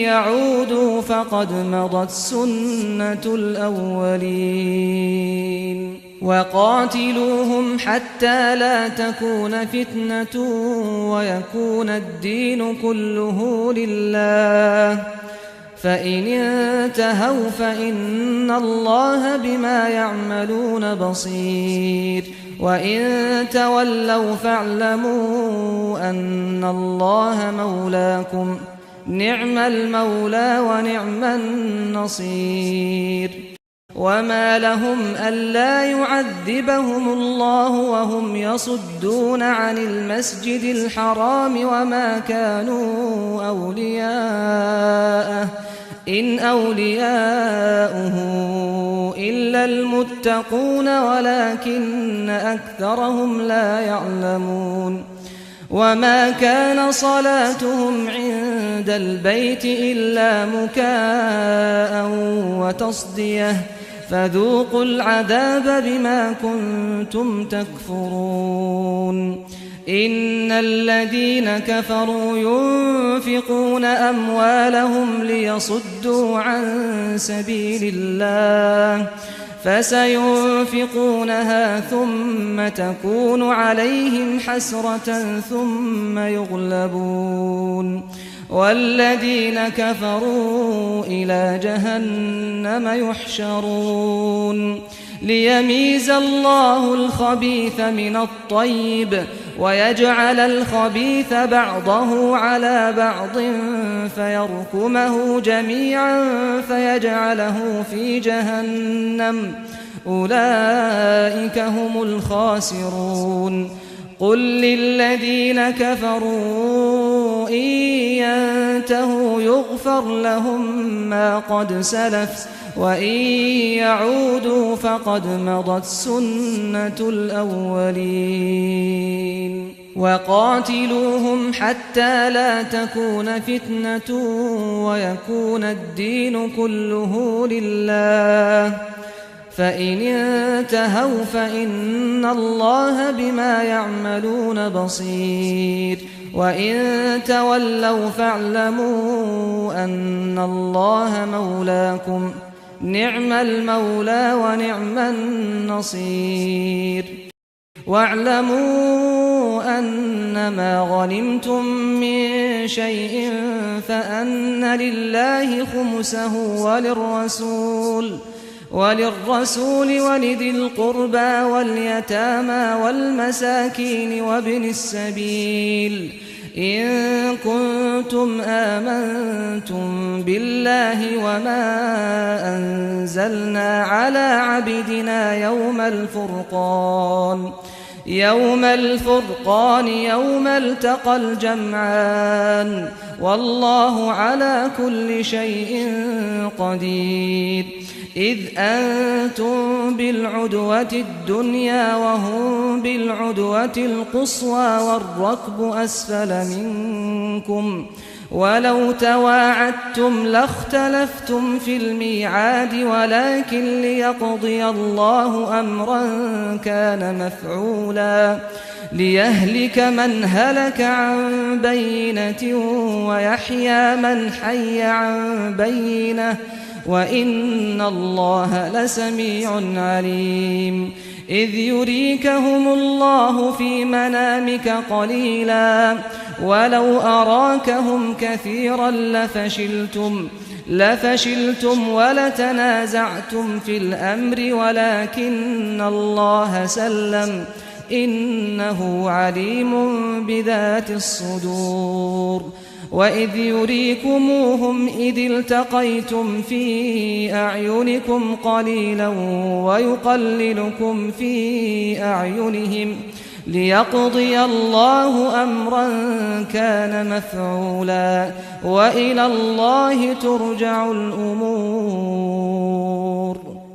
يعودوا فقد مضت سنة الأولين وقاتلوهم حتى لا تكون فتنة ويكون الدين كله لله فإن انتهوا فإن الله بما يعملون بصير وإن تولوا فاعلموا أن الله مولاكم نعم المولى ونعم النصير وما لهم ألا يعذبهم الله وهم يصدون عن المسجد الحرام وما كانوا أولياءه إن أولياؤه إلا المتقون ولكن أكثرهم لا يعلمون وما كان صلاتهم عند البيت إلا مكاء وتصدية فذوقوا العذاب بما كنتم تكفرون إن الذين كفروا ينفقون أموالهم ليصدوا عن سبيل الله فسينفقونها ثم تكون عليهم حسرة ثم يغلبون والذين كفروا إلى جهنم يحشرون ليميز الله الخبيث من الطيب ويجعل الخبيث بعضه على بعض فيركمه جميعا فيجعله في جهنم أولئك هم الخاسرون قل للذين كفروا إن ينتهوا يغفر لهم ما قد سلف وإن يعودوا فقد مضت سنة الأولين وقاتلوهم حتى لا تكون فتنة ويكون الدين كله لله فإن انتهوا فإن الله بما يعملون بصير وإن تولوا فاعلموا أن الله مولاكم نعم المولى ونعم النصير واعلموا أنما غنمتم من شيء فأن لله خمسه وللرسول ولذي القربى واليتامى والمساكين وابن السبيل إن كنتم آمنتم بالله وما أنزلنا على عبدنا يوم الفرقان يوم التقى الجمعان والله على كل شيء قدير إذ أنتم بالعدوة الدنيا وهم بالعدوة القصوى والركب أسفل منكم ولو تواعدتم لاختلفتم في الميعاد ولكن ليقضي الله أمرا كان مفعولا ليهلك من هلك عن بينة ويحيى من حي عن بينة وإن الله لسميع عليم إذ يريكهم الله في منامك قليلا ولو أراكهم كثيرا لفشلتم ولتنازعتم في الأمر ولكن الله سلم إنه عليم بذات الصدور وإذ يريكموهم إذ التقيتم في أعينكم قليلا ويقللكم في أعينهم ليقضي الله أمرا كان مفعولا وإلى الله ترجع الأمور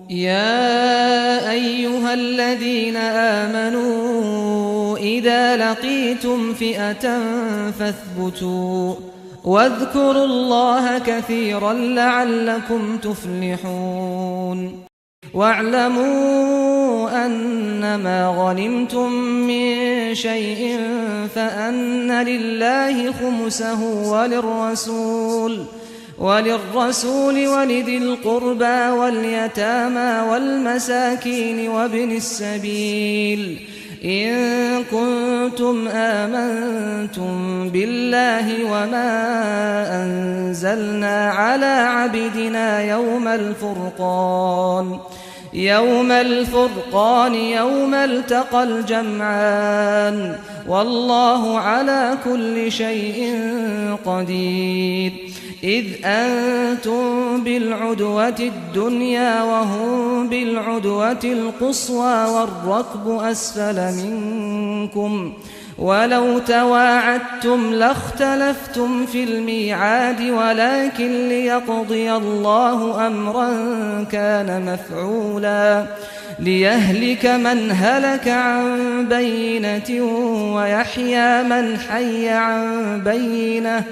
يا أيها الذين آمنوا إذا لقيتم فئة فاثبتوا واذكروا الله كثيرا لعلكم تفلحون واعلموا أنما غنمتم من شيء فأن لله خمسه وللرسول ولذي القربى واليتامى والمساكين وابن السبيل إن كنتم آمنتم بالله وما أنزلنا على عبدنا يوم الفرقان يوم التقى الجمعان والله على كل شيء قدير إذ أنتم بالعدوة الدنيا وهم بالعدوة القصوى والركب أسفل منكم ولو تواعدتم لاختلفتم في الميعاد ولكن ليقضي الله أمرا كان مفعولا ليهلك من هلك عن بينة ويحيى من حي عن بينة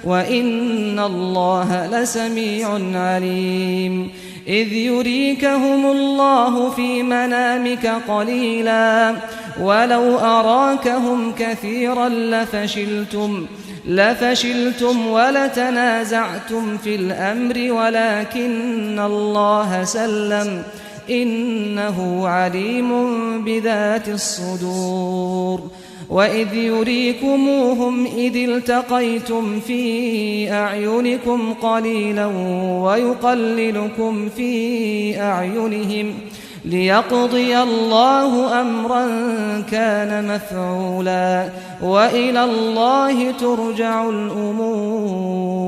وإن الله لسميع عليم إذ يريكهم الله في منامك قليلا ولو أراكهم كثيرا لفشلتم ولتنازعتم في الأمر ولكن الله سلم إنه عليم بذات الصدور وإذ يريكموهم إذ التقيتم في أعينكم قليلا ويقللكم في أعينهم ليقضي الله أمرا كان مفعولا وإلى الله ترجع الأمور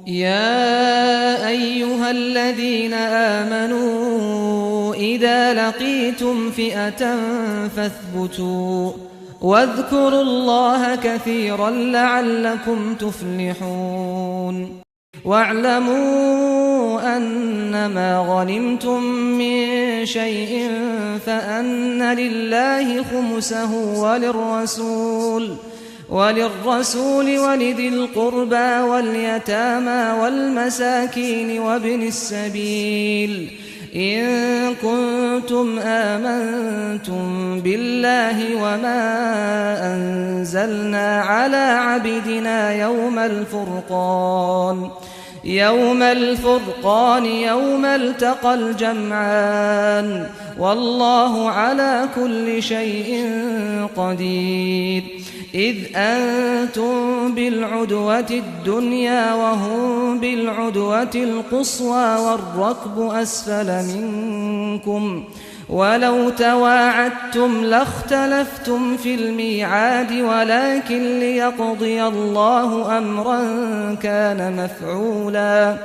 يا أيها الذين آمنوا إذا لقيتم فئة فاثبتوا واذكروا الله كثيرا لعلكم تفلحون واعلموا أنما غنمتم من شيء فأن لله خمسه وللرسول ولذي القربى واليتامى والمساكين وابن السبيل إن كنتم آمنتم بالله وما أنزلنا على عبدنا يوم الفرقان يوم التقى الجمعان والله على كل شيء قدير إذ أنتم بالعدوة الدنيا وهم بالعدوة القصوى والركب أسفل منكم ولو تواعدتم لاختلفتم في الميعاد ولكن ليقضي الله أمرا كان مفعولا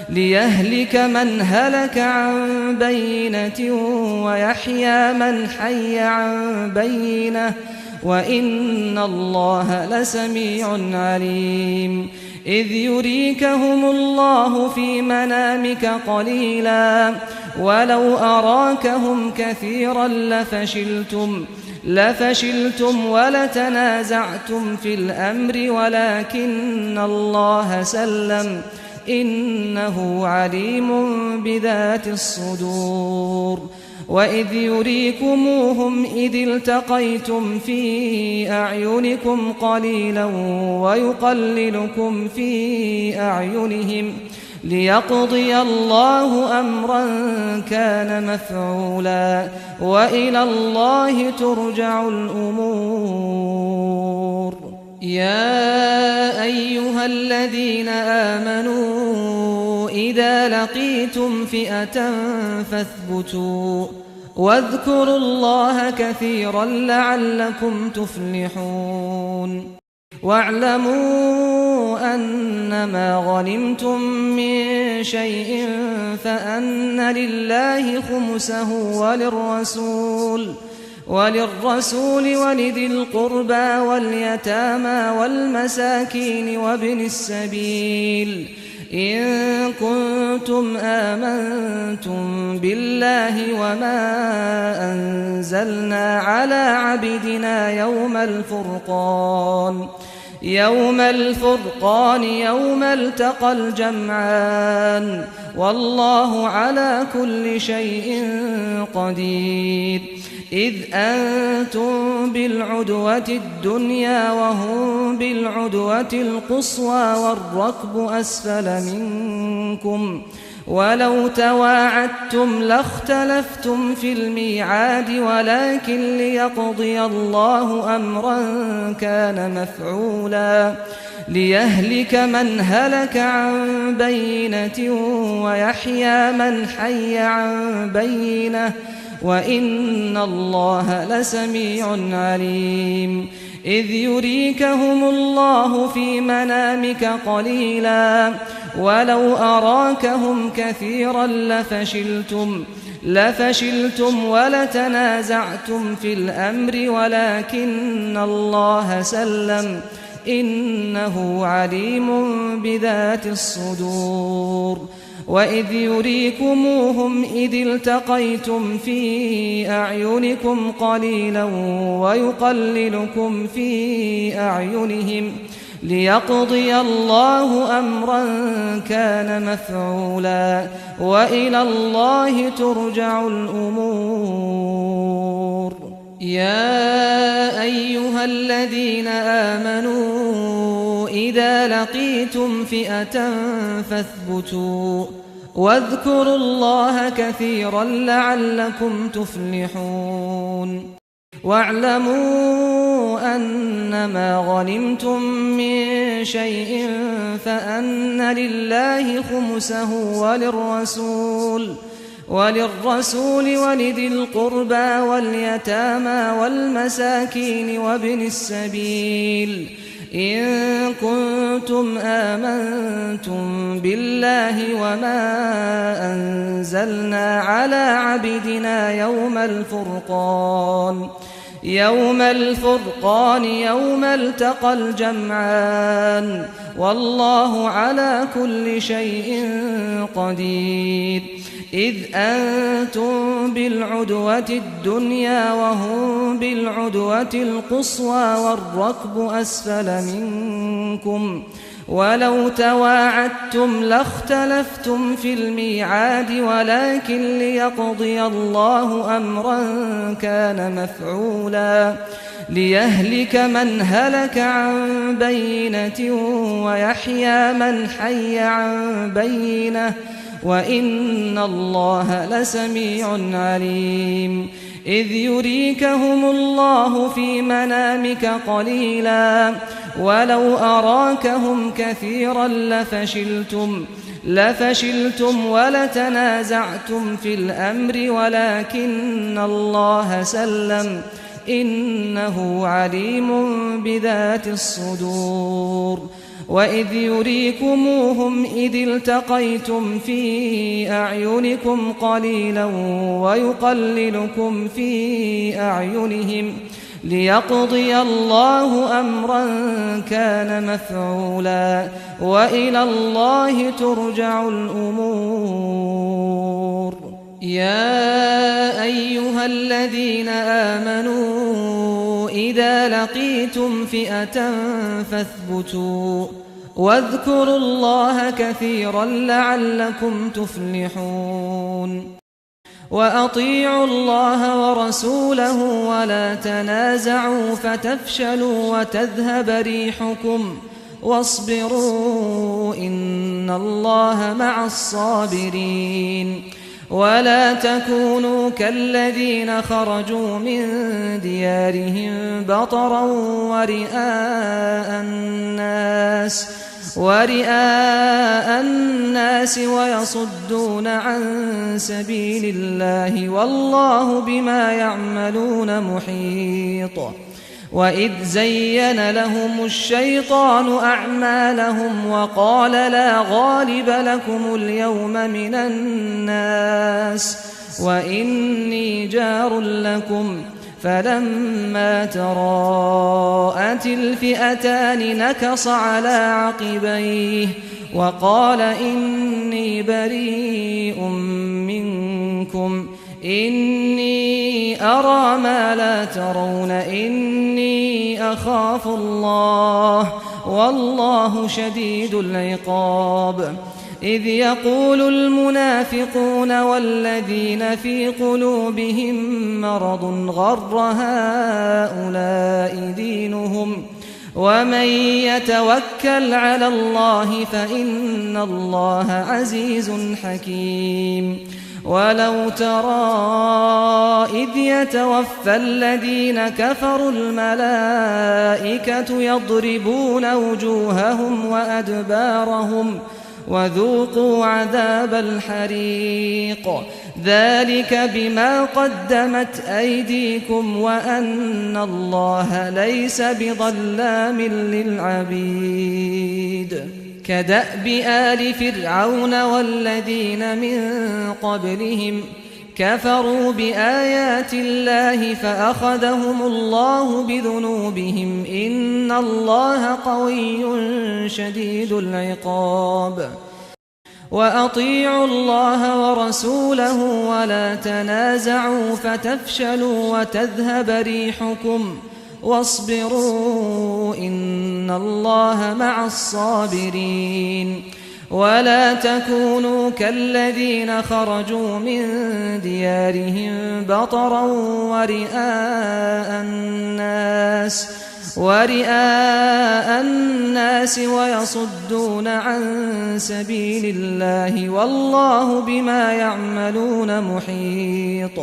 ليهلك من هلك عن بينة ويحيى من حي عن بينة وإن الله لسميع عليم إذ يريكهم الله في منامك قليلا ولو أراكهم كثيرا لفشلتم ولتنازعتم في الأمر ولكن الله سلم إنه عليم بذات الصدور وإذ يريكموهم إذ التقيتم في أعينكم قليلا ويقللكم في أعينهم ليقضي الله أمرا كان مفعولا وإلى الله ترجع الأمور يا أيها الذين آمنوا إذا لقيتم فئة فاثبتوا واذكروا الله كثيرا لعلكم تفلحون واعلموا أنما غنمتم من شيء فأن لله خمسه وللرسول ولذي القربى واليتامى والمساكين وابن السبيل إن كنتم آمنتم بالله وما أنزلنا على عبدنا يوم الفرقان يوم التقى الجمعان والله على كل شيء قدير إذ أنتم بالعدوة الدنيا وهم بالعدوة القصوى والركب أسفل منكم ولو تواعدتم لاختلفتم في الميعاد ولكن ليقضي الله أمرا كان مفعولا ليهلك من هلك عن بينة ويحيى من حي عن بينة وإن الله لسميع عليم إذ يريكهم الله في منامك قليلا ولو أراكهم كثيرا لفشلتم ولتنازعتم في الأمر ولكن الله سلم إنه عليم بذات الصدور وإذ يريكموهم إذ التقيتم في أعينكم قليلا ويقللكم في أعينهم ليقضي الله أمرا كان مفعولا وإلى الله ترجع الأمور يا أيها الذين آمنوا إذا لقيتم فئة فاثبتوا واذكروا الله كثيرا لعلكم تفلحون واعلموا أنما غنمتم من شيء فأن لله خمسه وللرسول ولذي القربى واليتامى والمساكين وابن السبيل إن كنتم آمنتم بالله وما أنزلنا على عبدنا يوم الفرقان يوم التقى الجمعان والله على كل شيء قدير إذ أنتم بالعدوة الدنيا وهم بالعدوة القصوى والركب أسفل منكم ولو تواعدتم لاختلفتم في الميعاد ولكن ليقضي الله أمرا كان مفعولا ليهلك من هلك عن بينة ويحيى من حي عن بينة وإن الله لسميع عليم إذ يريكهم الله في منامك قليلا ولو أراكهم كثيرا لفشلتم ولتنازعتم في الأمر ولكن الله سلم إنه عليم بذات الصدور وإذ يريكموهم إذ التقيتم في أعينكم قليلا ويقللكم في أعينهم ليقضي الله أمرا كان مفعولا وإلى الله ترجع الأمور يا أيها الذين آمنوا إذا لقيتم فئة فاثبتوا واذكروا الله كثيرا لعلكم تفلحون وأطيعوا الله ورسوله ولا تنازعوا فتفشلوا وتذهب ريحكم واصبروا إن الله مع الصابرين ولا تكونوا كالذين خرجوا من ديارهم بطرا ورئاء الناس ويصدون عن سبيل الله والله بما يعملون محيط وإذ زين لهم الشيطان أعمالهم وقال لا غالب لكم اليوم من الناس وإني جار لكم فلما تراءت الفئتان نكص على عقبيه وقال إني بريء منكم إني أرى ما لا ترون إني أخاف الله والله شديد العقاب إذ يقول المنافقون والذين في قلوبهم مرض غر هؤلاء دينهم ومن يتوكل على الله فإن الله عزيز حكيم ولو ترى إذ يتوفى الذين كفروا الملائكة يضربون وجوههم وأدبارهم وذوقوا عذاب الحريق ذلك بما قدمت أيديكم وأن الله ليس بظلام للعبيد كدأب آل فرعون والذين من قبلهم كفروا بآيات الله فأخذهم الله بذنوبهم إن الله قوي شديد العقاب وأطيعوا الله ورسوله ولا تنازعوا فتفشلوا وتذهب ريحكم واصبروا إن الله مع الصابرين ولا تكونوا كالذين خرجوا من ديارهم بطرا ورئاء الناس ويصدون عن سبيل الله والله بما يعملون محيط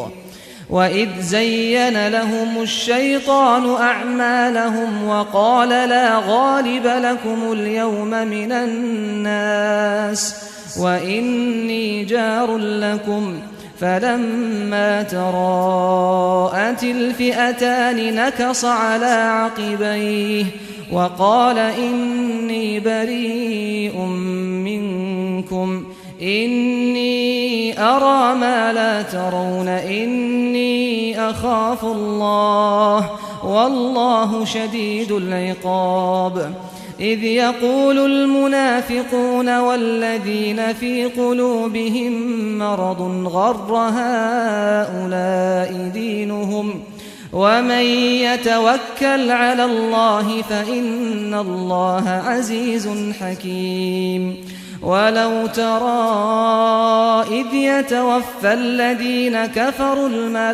وإذ زين لهم الشيطان أعمالهم وقال لا غالب لكم اليوم من الناس وإني جار لكم فلما تراءت الفئتان نكص على عقبيه وقال إني بريء منكم إني أرى ما لا ترون إني أخاف الله والله شديد العقاب إذ يقول المنافقون والذين في قلوبهم مرض غر هؤلاء دينهم ومن يتوكل على الله فإن الله عزيز حكيم ولو ترى إذ يتوفى الذين كفروا الملائكة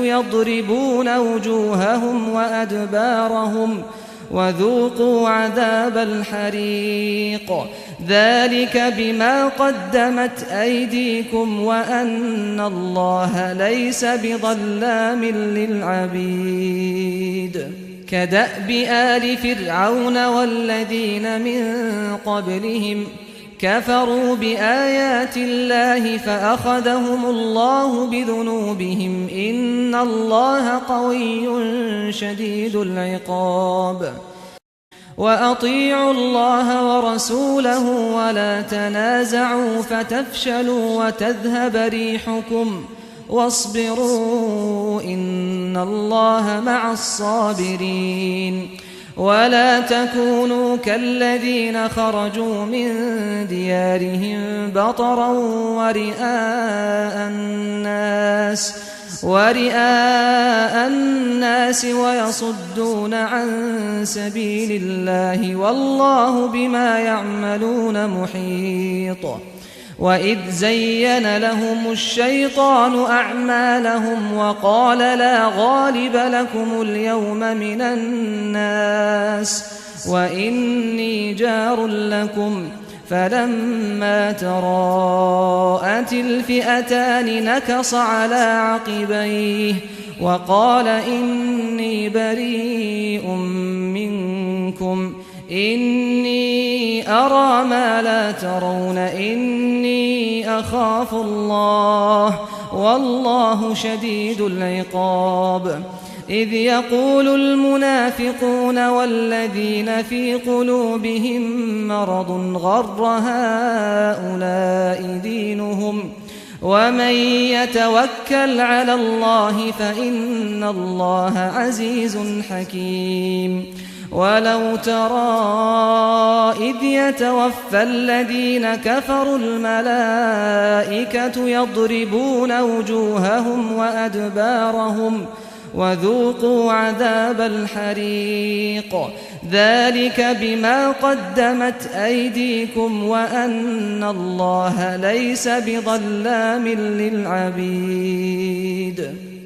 يضربون وجوههم وأدبارهم وذوقوا عذاب الحريق ذلك بما قدمت أيديكم وأن الله ليس بظلام للعبيد كدأب آل فرعون والذين من قبلهم كفروا بآيات الله فأخذهم الله بذنوبهم إن الله قوي شديد العقاب وأطيعوا الله ورسوله ولا تنازعوا فتفشلوا وتذهب ريحكم واصبروا إن الله مع الصابرين ولا تكونوا كالذين خرجوا من ديارهم بطرا ورئاء الناس ويصدون عن سبيل الله والله بما يعملون محيط وإذ زين لهم الشيطان أعمالهم وقال لا غالب لكم اليوم من الناس وإني جار لكم فلما تراءت الفئتان نكص على عقبيه وقال إني بريء منكم إني أرى ما لا ترون إني أخاف الله والله شديد العقاب إذ يقول المنافقون والذين في قلوبهم مرض غر هؤلاء دينهم ومن يتوكل على الله فإن الله عزيز حكيم ولو ترى إذ يتوفى الذين كفروا الملائكة يضربون وجوههم وأدبارهم وذوقوا عذاب الحريق ذلك بما قدمت أيديكم وأن الله ليس بظلام للعبيد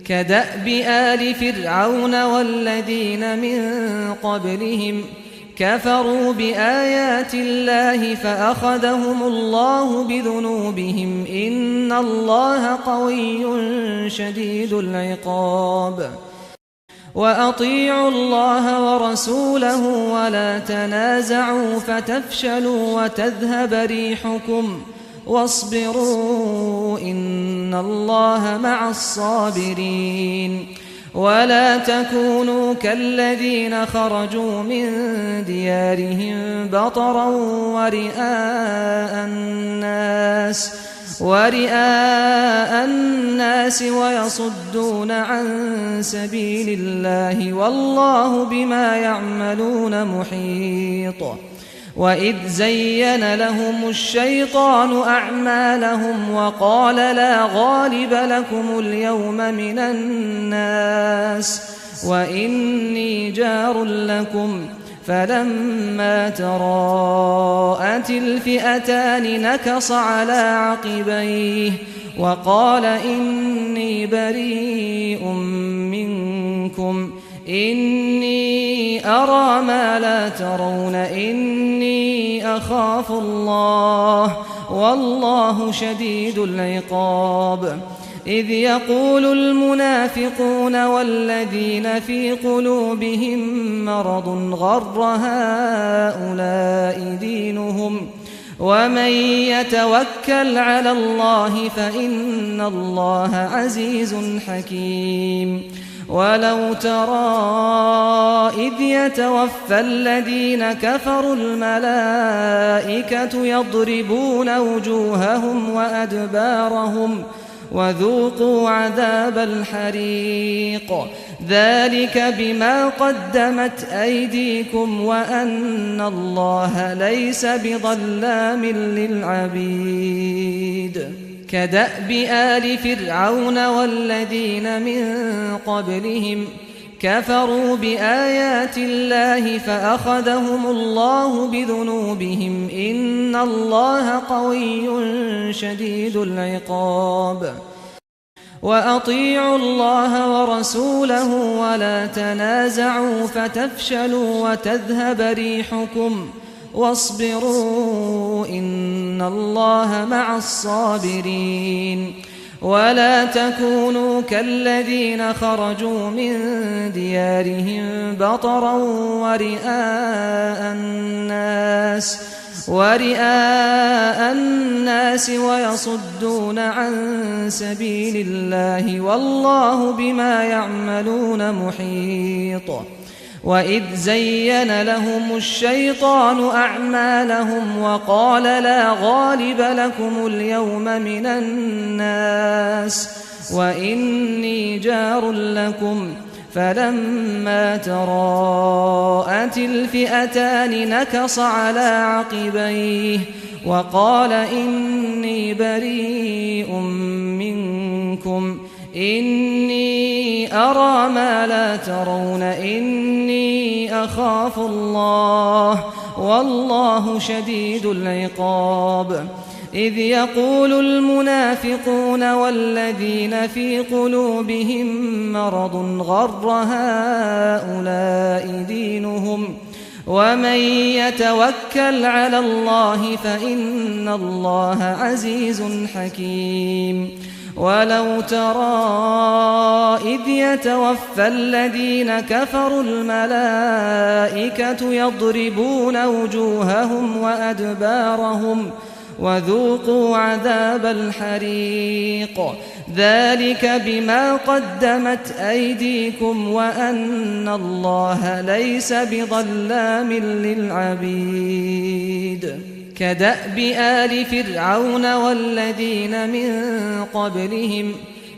كدأب آل فرعون والذين من قبلهم كفروا بآيات الله فأخذهم الله بذنوبهم إن الله قوي شديد العقاب وأطيعوا الله ورسوله ولا تنازعوا فتفشلوا وتذهب ريحكم واصبروا إن الله مع الصابرين ولا تكونوا كالذين خرجوا من ديارهم بطرا ورئاء الناس ويصدون عن سبيل الله والله بما يعملون محيط وإذ زين لهم الشيطان أعمالهم وقال لا غالب لكم اليوم من الناس وإني جار لكم فلما تراءت الفئتان نكص على عقبيه وقال إني بريء منكم إني أرى ما لا ترون إني أخاف الله والله شديد العقاب إذ يقول المنافقون والذين في قلوبهم مرض غر هؤلاء دينهم ومن يتوكل على الله فإن الله عزيز حكيم ولو ترى إذ يتوفى الذين كفروا الملائكة يضربون وجوههم وأدبارهم وذوقوا عذاب الحريق ذلك بما قدمت أيديكم وأن الله ليس بظلام للعبيد كدأب آل فرعون والذين من قبلهم كفروا بآيات الله فأخذهم الله بذنوبهم إن الله قوي شديد العقاب وأطيعوا الله ورسوله ولا تنازعوا فتفشلوا وتذهب ريحكم واصبروا إن الله مع الصابرين ولا تكونوا كالذين خرجوا من ديارهم بطرا ورئاء الناس ويصدون عن سبيل الله والله بما يعملون محيط وإذ زين لهم الشيطان أعمالهم وقال لا غالب لكم اليوم من الناس وإني جار لكم فلما تراءت الفئتان نكص على عقبيه وقال إني بريء منكم إني أرى ما لا ترون إني أخاف الله والله شديد العقاب إذ يقول المنافقون والذين في قلوبهم مرض غر هؤلاء دينهم ومن يتوكل على الله فإن الله عزيز حكيم ولو ترى إذ يتوفى الذين كفروا الملائكة يضربون وجوههم وأدبارهم وذوقوا عذاب الحريق ذلك بما قدمت أيديكم وأن الله ليس بظلام للعبيد كدأب آل فرعون والذين من قبلهم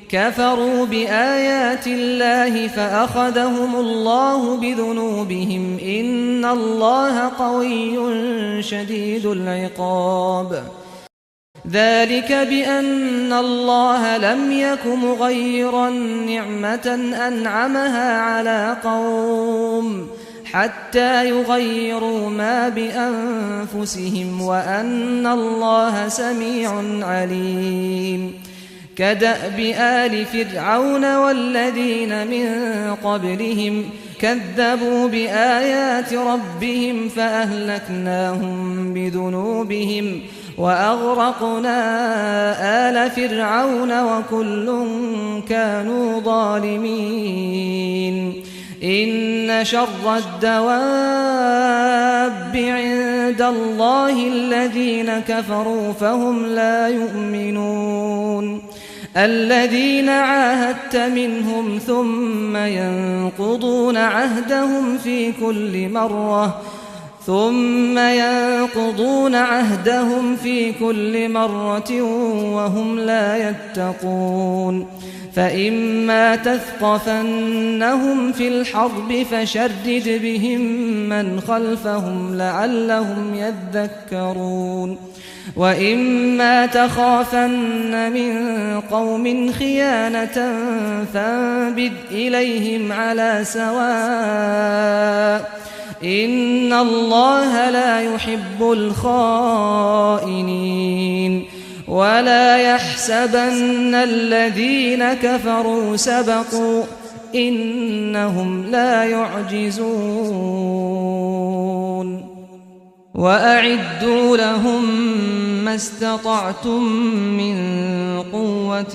كفروا بآيات الله فأخذهم الله بذنوبهم إن الله قوي شديد العقاب ذلك بأن الله لم يك مغيرا نعمة أنعمها على قوم حتى يغيروا ما بأنفسهم وأن الله سميع عليم كدأب آل فرعون والذين من قبلهم كذبوا بآيات ربهم فأهلكناهم بذنوبهم وأغرقنا آل فرعون وكل كانوا ظالمين إن شر الدواب عند الله الذين كفروا فهم لا يؤمنون الذين عاهدت منهم ثم ينقضون عهدهم في كل مرة وهم لا يتقون فإما تثقفنهم في الحرب فشرد بهم من خلفهم لعلهم يذكرون وإما تخافن من قوم خيانة فانبذ إليهم على سواء إن الله لا يحب الخائنين ولا يحسبن الذين كفروا سبقوا إنهم لا يعجزون وأعدوا لهم ما استطعتم من قوة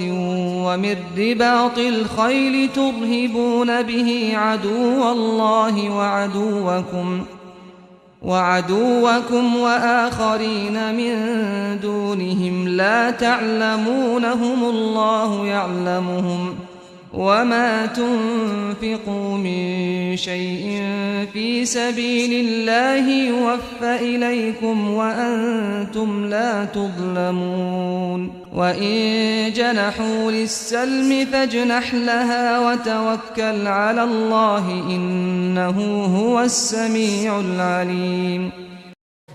ومن رباط الخيل ترهبون به عدو الله وعدوكم وآخرين من دونهم لا تعلمونهم الله يعلمهم وما تنفقوا من شيء في سبيل الله يوفى إليكم وأنتم لا تظلمون وإن جنحوا للسلم فاجنح لها وتوكل على الله إنه هو السميع العليم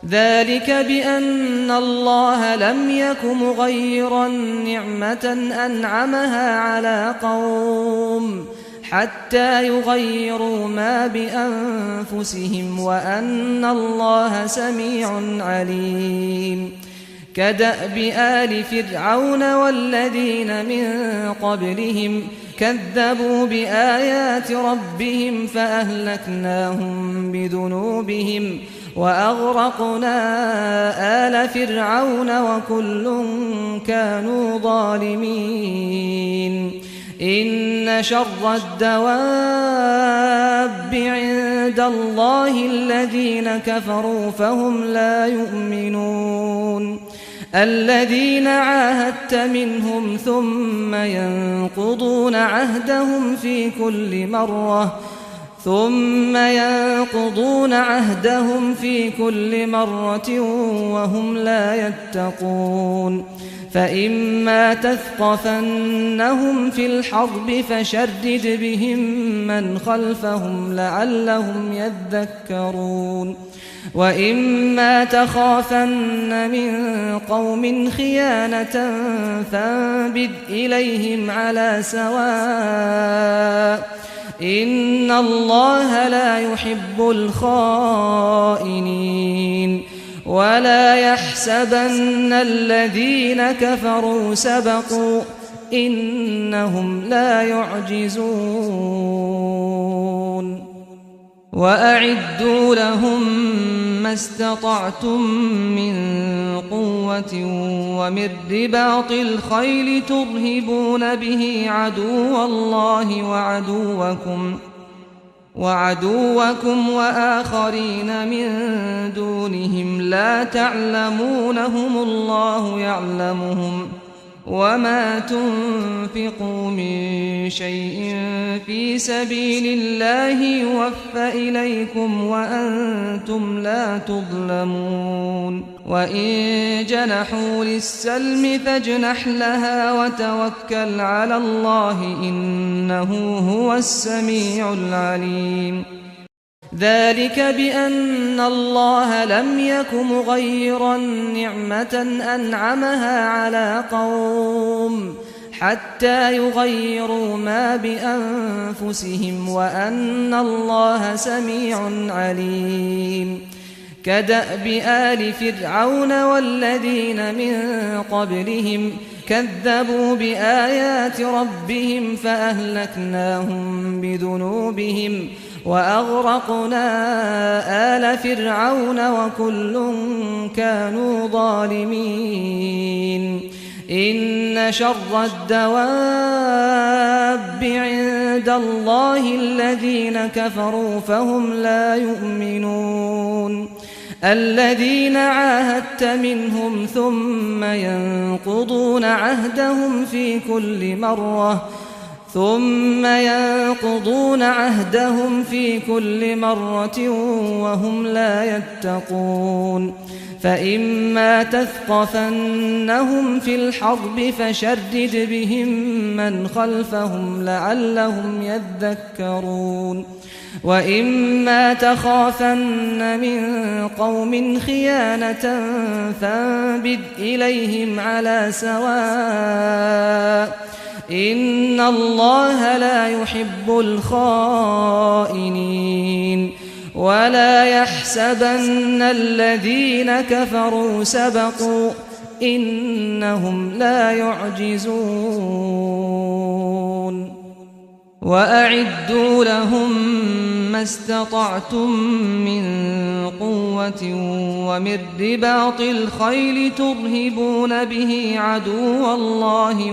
ذلك بأن الله لم يك مغيرا نعمة أنعمها على قوم حتى يغيروا ما بأنفسهم وأن الله سميع عليم كدأب آل فرعون والذين من قبلهم كذبوا بآيات ربهم فأهلكناهم بذنوبهم وأغرقنا آل فرعون وكل كانوا ظالمين إن شر الدواب عند الله الذين كفروا فهم لا يؤمنون الذين عاهدت منهم ثم ينقضون عهدهم في كل مرة وهم لا يتقون فإما تثقفنهم في الحرب فشرد بهم من خلفهم لعلهم يذكرون وإما تخافن من قوم خيانة فانبذ إليهم على سواء إن الله لا يحب الخائنين ولا يحسبن الذين كفروا سبقوا إنهم لا يعجزون وأعدوا لهم ما استطعتم من قوة ومن رباط الخيل ترهبون به عدو الله وعدوكم وآخرين من دونهم لا تعلمونهم الله يعلمهم وما تنفقوا من شيء في سبيل الله يوفى إليكم وأنتم لا تظلمون وإن جنحوا للسلم فاجنح لها وتوكل على الله إنه هو السميع العليم ذلك بأن الله لم يك مغيرا نعمة أنعمها على قوم حتى يغيروا ما بأنفسهم وأن الله سميع عليم كدأب آل فرعون والذين من قبلهم كذبوا بآيات ربهم فأهلكناهم بذنوبهم وأغرقنا آل فرعون وكل كانوا ظالمين إن شر الدواب عند الله الذين كفروا فهم لا يؤمنون الذين عاهدت منهم ثم ينقضون عهدهم في كل مرة وهم لا يتقون فإما تثقفنهم في الحرب فشرد بهم من خلفهم لعلهم يذكرون وإما تخافن من قوم خيانة فانبذ إليهم على سواء إن الله لا يحب الخائنين ولا يحسبن الذين كفروا سبقوا إنهم لا يعجزون وأعدوا لهم ما استطعتم من قوة ومن رباط الخيل ترهبون به عدو الله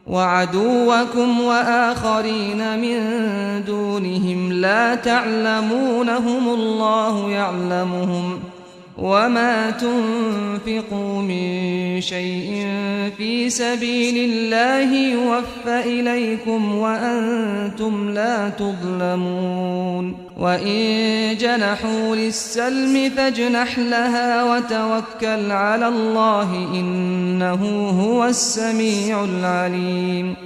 وعدوكم وآخرين من دونهم لا تعلمونهم الله يعلمهم وما تنفقوا من شيء في سبيل الله يوفى إليكم وأنتم لا تظلمون وإن جنحوا للسلم فاجنح لها وتوكل على الله إنه هو السميع العليم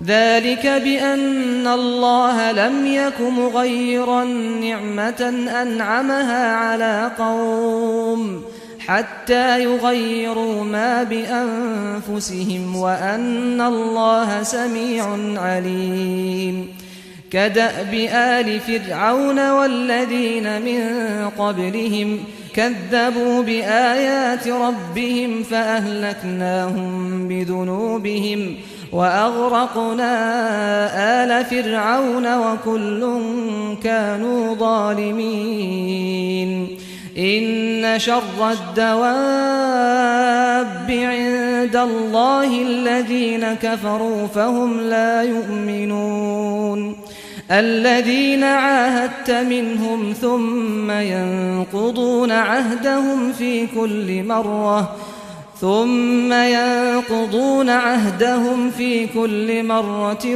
ذلك بأن الله لم يك مغيرا نعمة أنعمها على قوم حتى يغيروا ما بأنفسهم وأن الله سميع عليم كدأب آل فرعون والذين من قبلهم كذبوا بآيات ربهم فأهلكناهم بذنوبهم وأغرقنا آل فرعون وكل كانوا ظالمين إن شر الدواب عند الله الذين كفروا فهم لا يؤمنون الذين عاهدت منهم ثم ينقضون عهدهم في كل مرة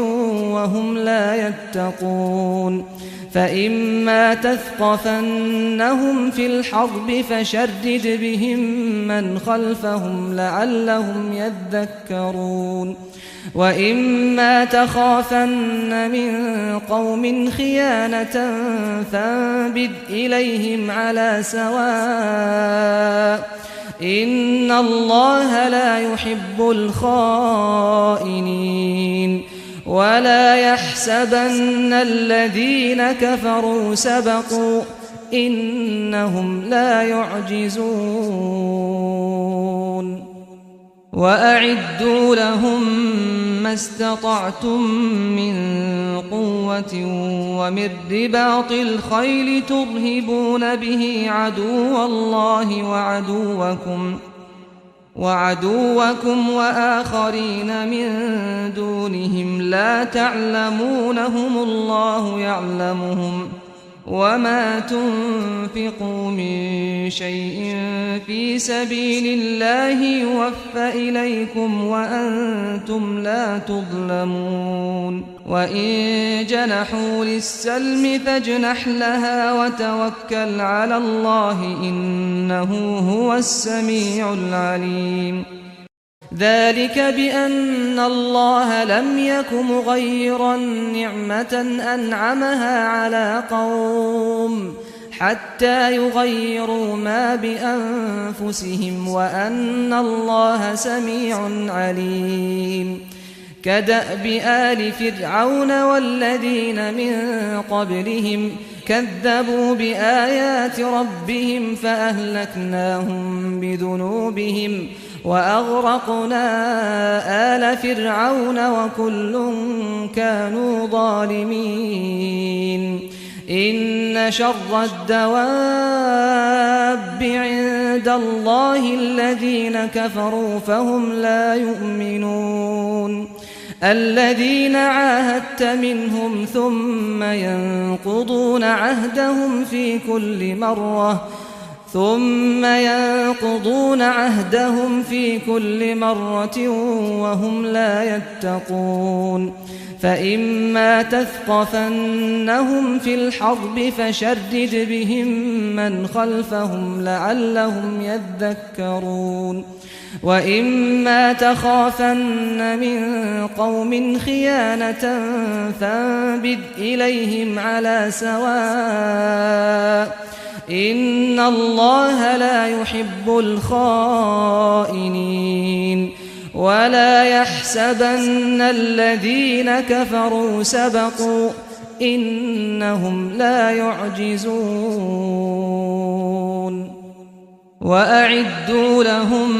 وهم لا يتقون فإما تثقفنهم في الحرب فشرد بهم من خلفهم لعلهم يذكرون وإما تخافن من قوم خيانة فانبذ إليهم على سواء إن الله لا يحب الخائنين ولا يحسبن الذين كفروا سبقوا إنهم لا يعجزون وأعدوا لهم ما استطعتم من قوة ومن رباط الخيل ترهبون به عدو الله وعدوكم وآخرين من دونهم لا تعلمونهم الله يعلمهم وما تنفقوا من شيء في سبيل الله يوفى إليكم وأنتم لا تظلمون وإن جنحوا للسلم فاجنح لها وتوكل على الله إنه هو السميع العليم ذلك بأن الله لم يك مغيرا نعمة أنعمها على قوم حتى يغيروا ما بأنفسهم وأن الله سميع عليم كدأب آل فرعون والذين من قبلهم كذبوا بآيات ربهم فأهلكناهم بذنوبهم وأغرقنا آل فرعون وكل كانوا ظالمين إن شر الدواب عند الله الذين كفروا فهم لا يؤمنون الذين عاهدت منهم ثم ينقضون عهدهم في كل مرة وهم لا يتقون فإما تثقفنهم في الحرب فشرد بهم من خلفهم لعلهم يذكرون وإما تخافن من قوم خيانة فانبذ إليهم على سواء إن الله لا يحب الخائنين ولا يحسبن الذين كفروا سبقوا إنهم لا يعجزون وأعدوا لهم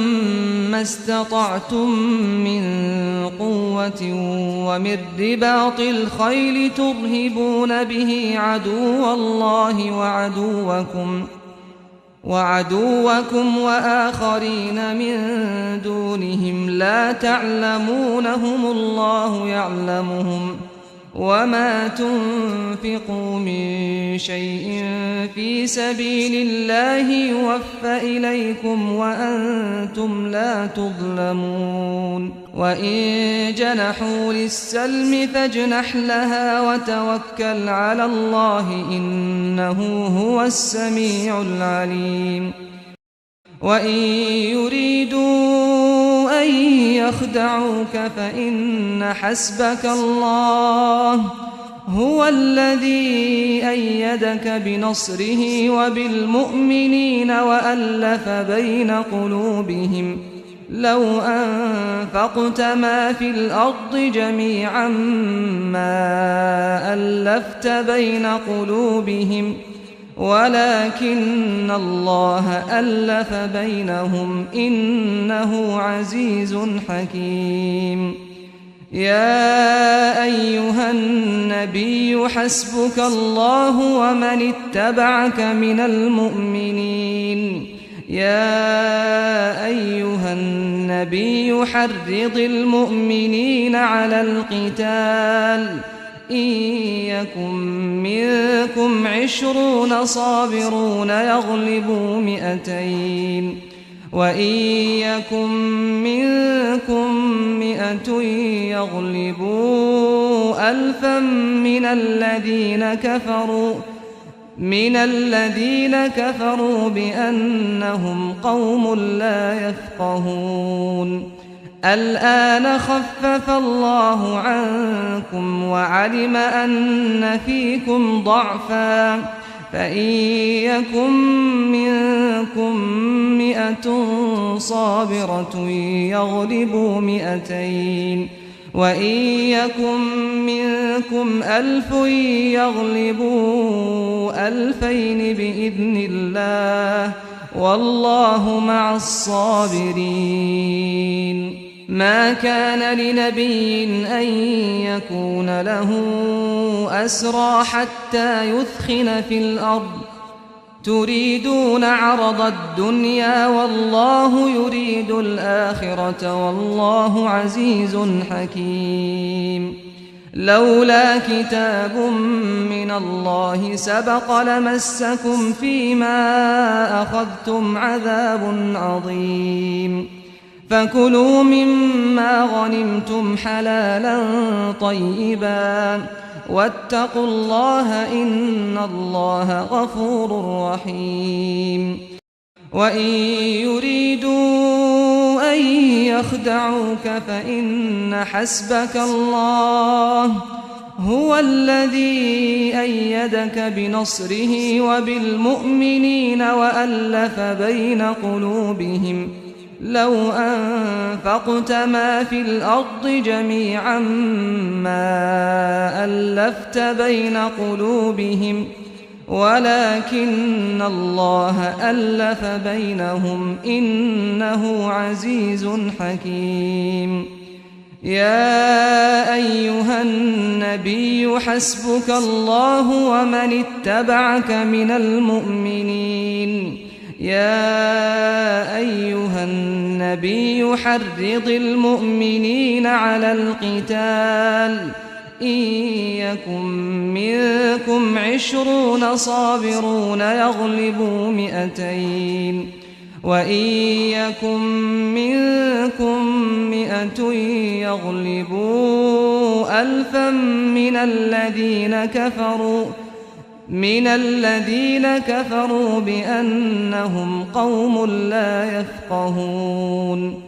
ما استطعتم من قوة ومن رباط الخيل ترهبون به عدو الله وعدوكم وآخرين من دونهم لا تعلمونهم الله يعلمهم وما تنفقوا من شيء في سبيل الله يوفى إليكم وأنتم لا تظلمون وإن جنحوا للسلم فاجنح لها وتوكل على الله إنه هو السميع العليم وإن يريدوا أن يخدعوك فإن حسبك الله هو الذي أيدك بنصره وبالمؤمنين وألف بين قلوبهم لو أنفقت ما في الأرض جميعا ما ألفت بين قلوبهم ولكن الله ألف بينهم إنه عزيز حكيم. يا أيها النبي حسبك الله ومن اتبعك من المؤمنين. يا أيها النبي حرض المؤمنين على القتال إن يكن منكم 20 صابرون يغلبوا 200 وإن يكن منكم 100 يغلبوا 1000 من الذين كفروا بأنهم قوم لا يفقهون. الآن خفف الله عنكم وعلم أن فيكم ضعفا فإن يكن منكم 100 صابرة يغلبوا 200 وإن يكن منكم 1000 يغلبوا 2000 بإذن الله والله مع الصابرين. ما كان لنبي أن يكون له أسرى حتى يثخن في الأرض تريدون عرض الدنيا والله يريد الآخرة والله عزيز حكيم. لولا كتاب من الله سبق لمسكم فيما أخذتم عذاب عظيم. فكلوا مما غنمتم حلالا طيبا واتقوا الله إن الله غفور رحيم. وإن يريدوا أن يخدعوك فإن حسبك الله هو الذي أيدك بنصره وبالمؤمنين وألف بين قلوبهم لو أنفقت ما في الأرض جميعا ما ألفت بين قلوبهم ولكن الله ألف بينهم إنه عزيز حكيم. يا أيها النبي حسبك الله ومن اتبعك من المؤمنين. يا أيها النبي حرض المؤمنين على القتال إن يكن منكم 20 صابرون يغلبوا 200 وإن يكن منكم 100 يغلبوا 1000 من الذين كفروا بأنهم قوم لا يفقهون.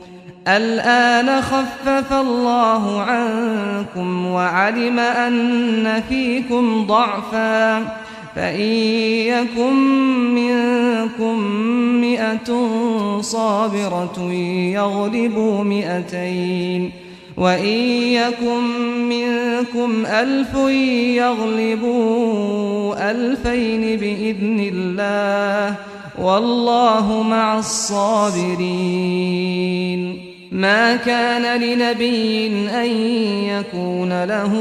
الآن خفف الله عنكم وعلم أن فيكم ضعفا فإن يكن منكم 100 صابرة يغلبوا 200 وإن يكن منكم 1000 يغلبوا 2000 بإذن الله والله مع الصابرين. ما كان لنبي أن يكون له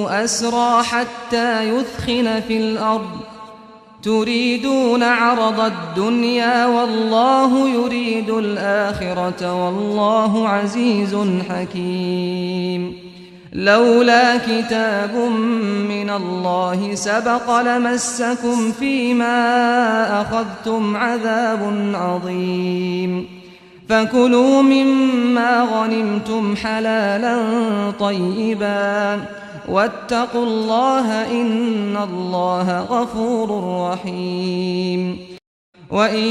أسرى حتى يثخن في الأرض تريدون عرض الدنيا والله يريد الآخرة والله عزيز حكيم. لولا كتاب من الله سبق لمسكم فيما أخذتم عذاب عظيم. فكلوا مما غنمتم حلالا طيبا واتقوا الله إن الله غفور رحيم. وإن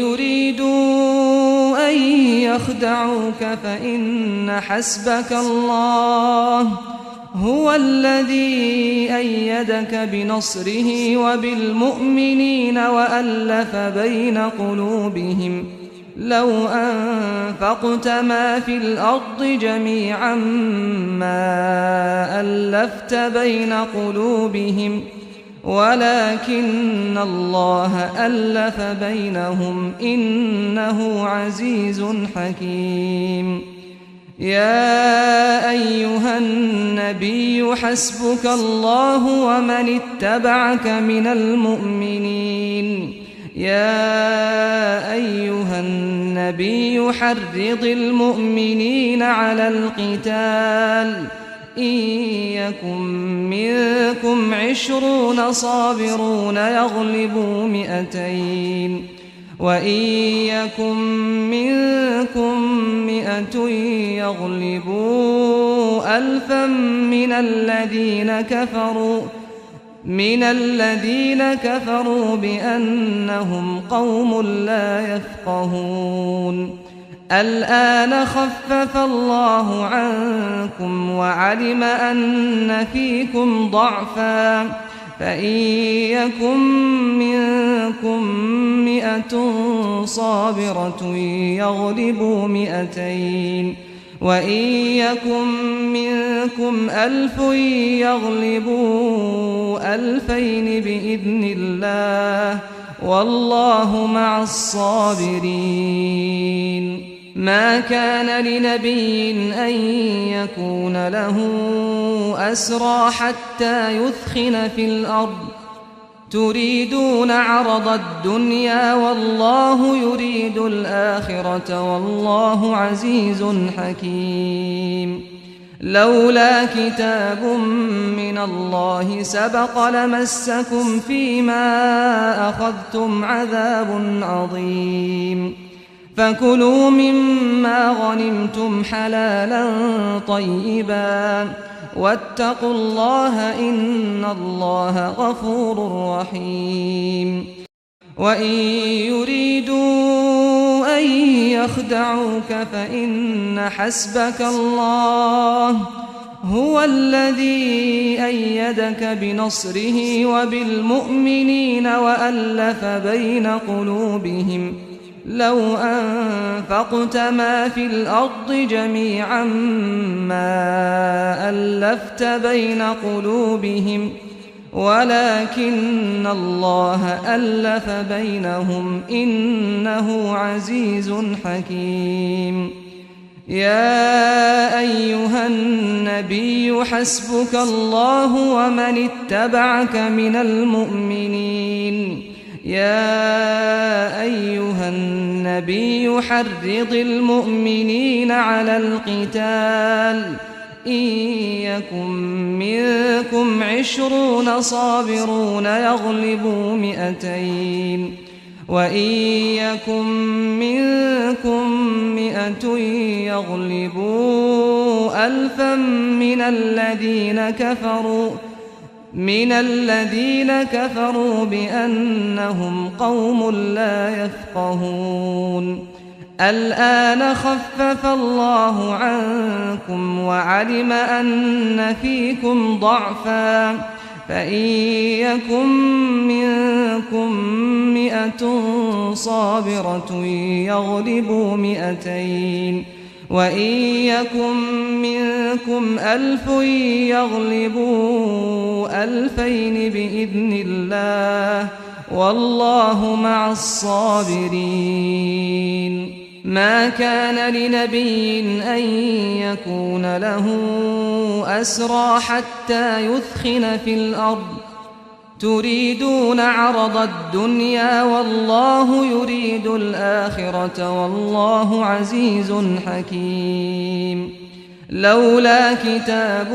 يريدوا أن يخدعوك فإن حسبك الله هو الذي أيدك بنصره وبالمؤمنين وألف بين قلوبهم لو أنفقت ما في الأرض جميعا ما ألفت بين قلوبهم ولكن الله ألف بينهم إنه عزيز حكيم. يا أيها النبي حسبك الله ومن اتبعك من المؤمنين. يا أيها النبي حرض المؤمنين على القتال إن يكن منكم 20 صابرون يغلبوا 200 وإن يكن منكم 100 يغلبوا 1000 من الذين كفروا بأنهم قوم لا يفقهون. الآن خفف الله عنكم وعلم أن فيكم ضعفا فإن يكن منكم 100 صابرة يغلبوا 200 وإن يكن منكم 1000 يغلبوا 2000 بإذن الله والله مع الصابرين. ما كان لنبي أن يكون له أسرى حتى يثخن في الأرض تريدون عرض الدنيا والله يريد الآخرة والله عزيز حكيم. لولا كتاب من الله سبق لمسكم فيما أخذتم عذاب عظيم. فكلوا مما غنمتم حلالا طيبا واتقوا الله إن الله غفور رحيم. وإن يريدوا أن يخدعوك فإن حسبك الله هو الذي أيدك بنصره وبالمؤمنين وألف بين قلوبهم لو أنفقت ما في الأرض جميعا ما ألفت بين قلوبهم ولكن الله ألف بينهم إنه عزيز حكيم. يا أيها النبي حسبك الله ومن اتبعك من المؤمنين. يا أيها النبي حرض المؤمنين على القتال إن يكن منكم 20 صابرون يغلبوا 200 وإن يكن منكم 100 يغلبوا 1000 من الذين كفروا بأنهم قوم لا يفقهون. الآن خفف الله عنكم وعلم أن فيكم ضعفا فإن يكن منكم 100 صابرة يغلبوا 200 وإن يكن منكم 1000 يغلبوا 2000 بإذن الله والله مع الصابرين. ما كان لنبي أن يكون له أسرى حتى يثخن في الأرض تريدون عرض الدنيا والله يريد الآخرة والله عزيز حكيم. لولا كتاب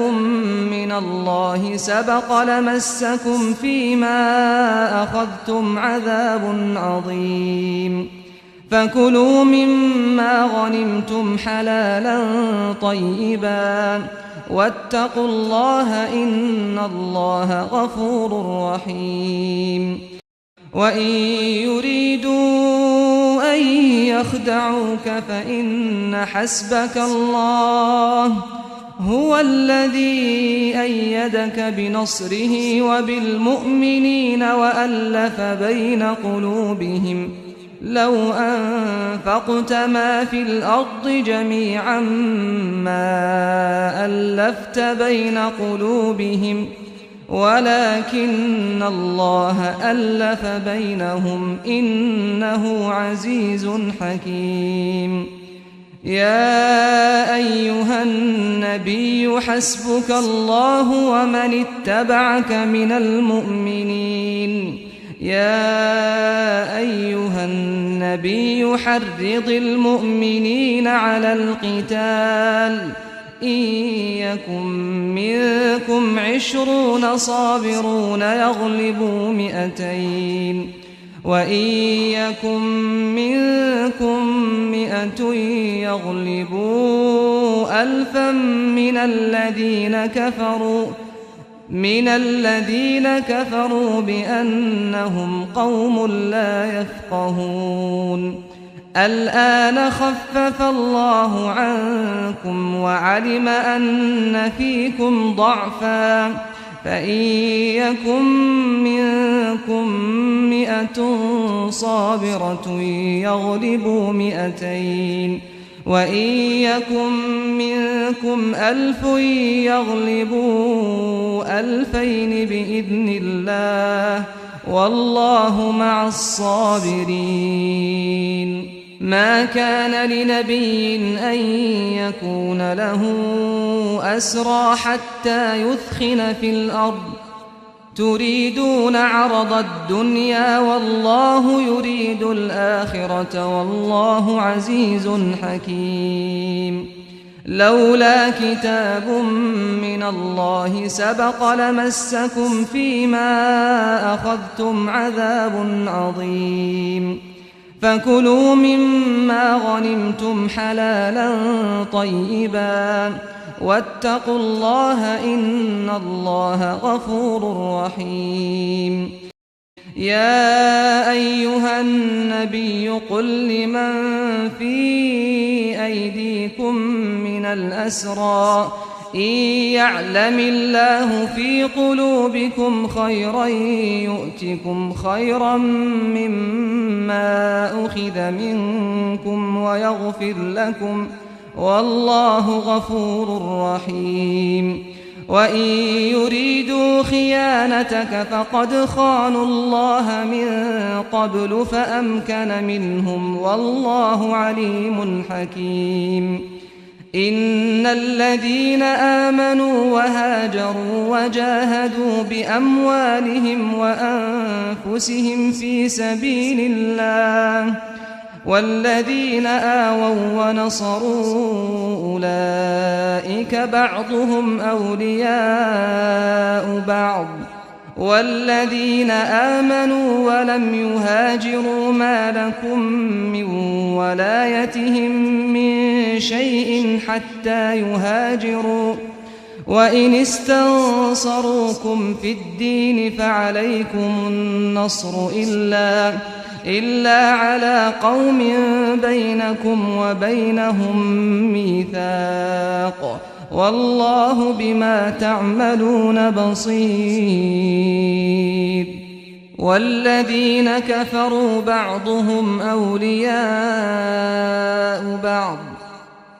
من الله سبق لمسكم فيما أخذتم عذاب عظيم. فكلوا مما غنمتم حلالا طيبا واتقوا الله إن الله غفور رحيم. وإن يريدوا أن يخدعوك فإن حسبك الله هو الذي أيدك بنصره وبالمؤمنين وألف بين قلوبهم لو أنفقت ما في الأرض جميعا ما ألفت بين قلوبهم ولكن الله ألف بينهم إنه عزيز حكيم. يا أيها النبي حسبك الله ومن اتبعك من المؤمنين. يا أيها النبي حرض المؤمنين على القتال إن يكن منكم 20 صابرون يغلبوا 200 وإن يكن منكم 100 يغلبوا 1000 من الذين كفروا بأنهم قوم لا يفقهون. الآن خفف الله عنكم وعلم أن فيكم ضعفا فإن يكن منكم 100 صابرة يغلبوا 200 وإن يكن منكم 1000 يغلبوا 2000 بإذن الله والله مع الصابرين. ما كان لنبي أن يكون له أسرى حتى يثخن في الأرض تريدون عرض الدنيا والله يريد الآخرة والله عزيز حكيم. لولا كتاب من الله سبق لمسكم فيما أخذتم عذاب عظيم. فكلوا مما غنمتم حلالا طيبا واتقوا الله إن الله غفور رحيم. يا أيها النبي قل لمن في أيديكم من الأسرى إن يعلم الله في قلوبكم خيرا يؤتكم خيرا مما أخذ منكم ويغفر لكم والله غفور رحيم. وإن يريدوا خيانتك فقد خانوا الله من قبل فأمكن منهم والله عليم حكيم. إن الذين آمنوا وهاجروا وجاهدوا بأموالهم وأنفسهم في سبيل الله والذين آووا ونصروا أولئك بعضهم أولياء بعض والذين آمنوا ولم يهاجروا ما لكم من ولايتهم من شيء حتى يهاجروا وإن استنصروكم في الدين فعليكم النصر إلا على قوم بينكم وبينهم ميثاق والله بما تعملون بصير. والذين كفروا بعضهم أولياء بعض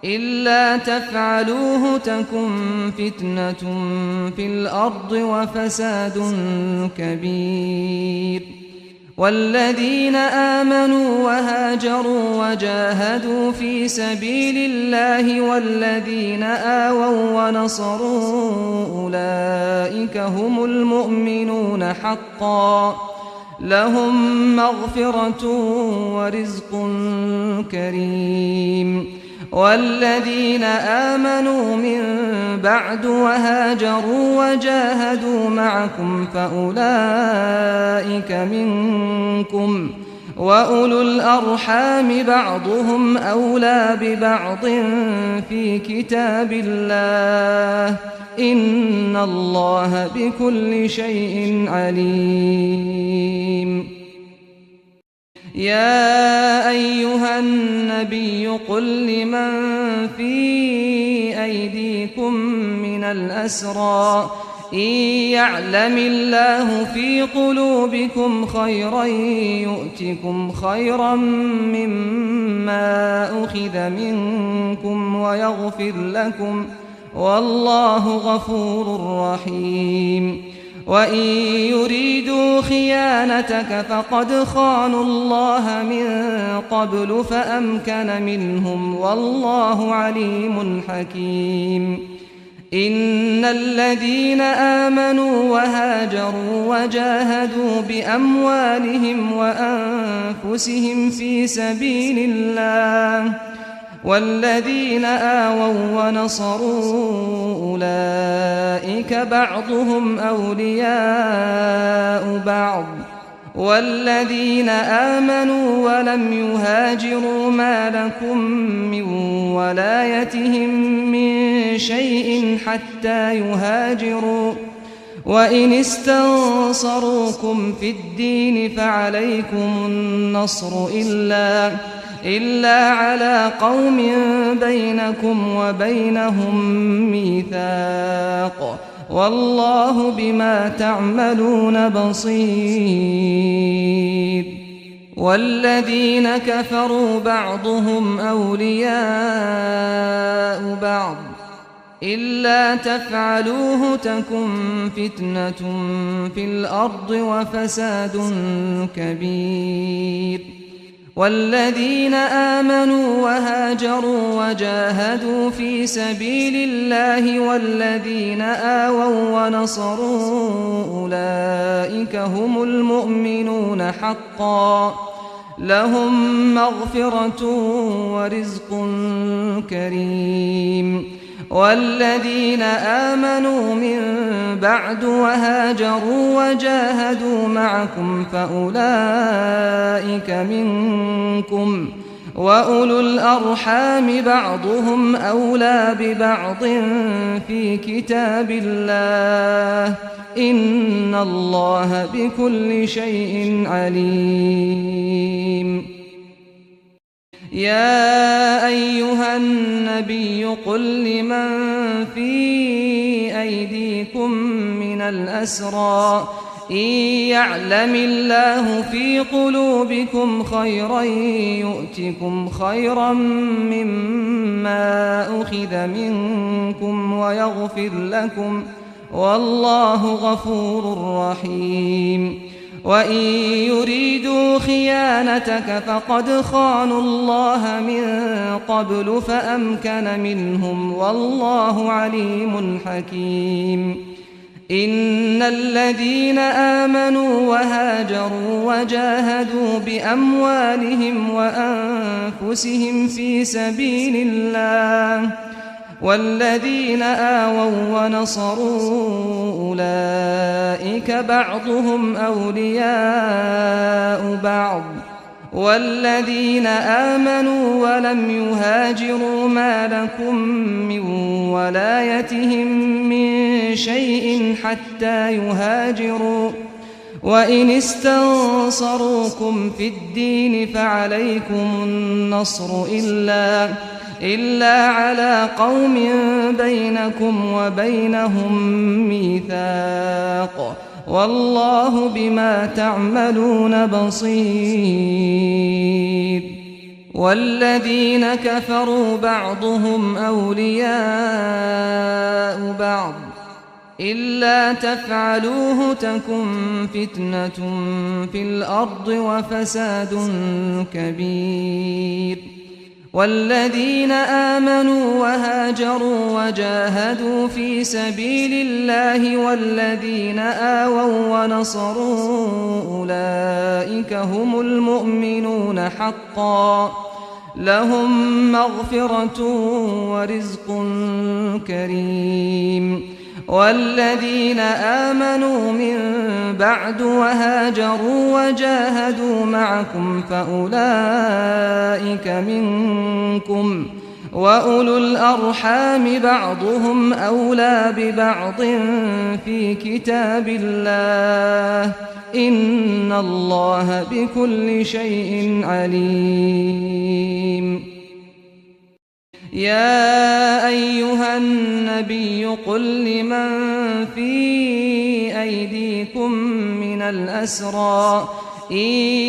إلا تفعلوه تكن فتنة في الأرض وفساد كبير. والذين آمنوا وهاجروا وجاهدوا في سبيل الله والذين آووا ونصروا أولئك هم المؤمنون حقا لهم مغفرة ورزق كريم. والذين آمنوا من بعد وهاجروا وجاهدوا معكم فأولئك منكم وأولو الأرحام بعضهم أولى ببعض في كتاب الله إن الله بكل شيء عليم. يا أيها النبي قل لمن في أيديكم من الأسرى إن يعلم الله في قلوبكم خيرا يؤتكم خيرا مما أخذ منكم ويغفر لكم والله غفور رحيم وإن يريدوا خيانتك فقد خانوا الله من قبل فأمكن منهم والله عليم حكيم إن الذين آمنوا وهاجروا وجاهدوا بأموالهم وأنفسهم في سبيل الله والذين آووا ونصروا أولئك بعضهم أولياء بعض والذين آمنوا ولم يهاجروا ما لكم من ولايتهم من شيء حتى يهاجروا وإن استنصروكم في الدين فعليكم النصر إلا على قوم بينكم وبينهم ميثاق والله بما تعملون بصير والذين كفروا بعضهم أولياء بعض إلا تفعلوه تكن فتنة في الأرض وفساد كبير والذين آمنوا وهاجروا وجاهدوا في سبيل الله والذين آووا ونصروا أولئك هم المؤمنون حقا لهم مغفرة ورزق كريم والذين آمنوا من بعد وهاجروا وجاهدوا معكم فأولئك منكم وأولو الأرحام بعضهم أولى ببعض في كتاب الله إن الله بكل شيء عليم يا أيها النبي قل لمن في أيديكم من الأسرى إن يعلم الله في قلوبكم خيرا يؤتكم خيرا مما أخذ منكم ويغفر لكم والله غفور رحيم وإن يريدوا خيانتك فقد خانوا الله من قبل فأمكن منهم والله عليم حكيم إن الذين آمنوا وهاجروا وجاهدوا بأموالهم وأنفسهم في سبيل الله والذين آووا ونصروا أولئك بعضهم أولياء بعض والذين آمنوا ولم يهاجروا ما لكم من ولايتهم من شيء حتى يهاجروا وإن استنصروكم في الدين فعليكم النصر إلا على قوم بينكم وبينهم ميثاق والله بما تعملون بصير والذين كفروا بعضهم أولياء بعض إلا تفعلوه تكن فتنة في الأرض وفساد كبير والذين آمنوا وهاجروا وجاهدوا في سبيل الله والذين آووا ونصروا أولئك هم المؤمنون حقا لهم مغفرة ورزق كريم والذين آمنوا من بعد وهاجروا وجاهدوا معكم فأولئك منكم وأولو الأرحام بعضهم أولى ببعض في كتاب الله إن الله بكل شيء عليم. يا أيها النبي قل لمن في أيديكم من الأسرى إن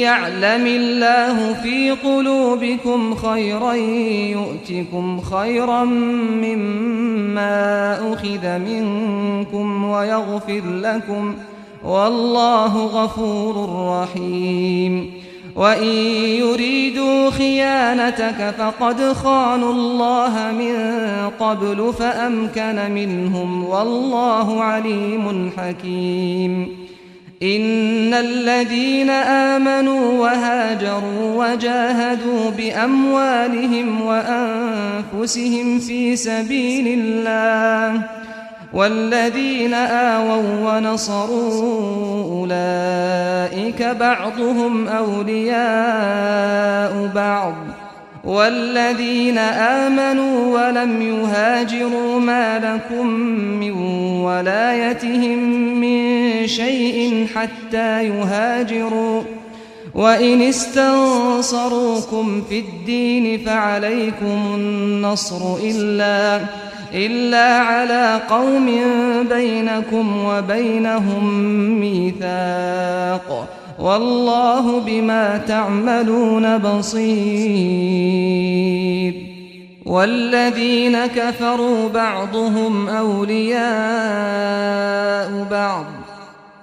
يعلم الله في قلوبكم خيرا يؤتكم خيرا مما أخذ منكم ويغفر لكم والله غفور رحيم. وإن يريدوا خيانتك فقد خانوا الله من قبل فأمكن منهم والله عليم حكيم. إن الذين آمنوا وهاجروا وجاهدوا بأموالهم وأنفسهم في سبيل الله والذين آووا ونصروا أولئك بعضهم أولياء بعض والذين آمنوا ولم يهاجروا ما لكم من ولايتهم من شيء حتى يهاجروا وإن استنصروكم في الدين فعليكم النصر إلا على قوم بينكم وبينهم ميثاق والله بما تعملون بصير. والذين كفروا بعضهم أولياء بعض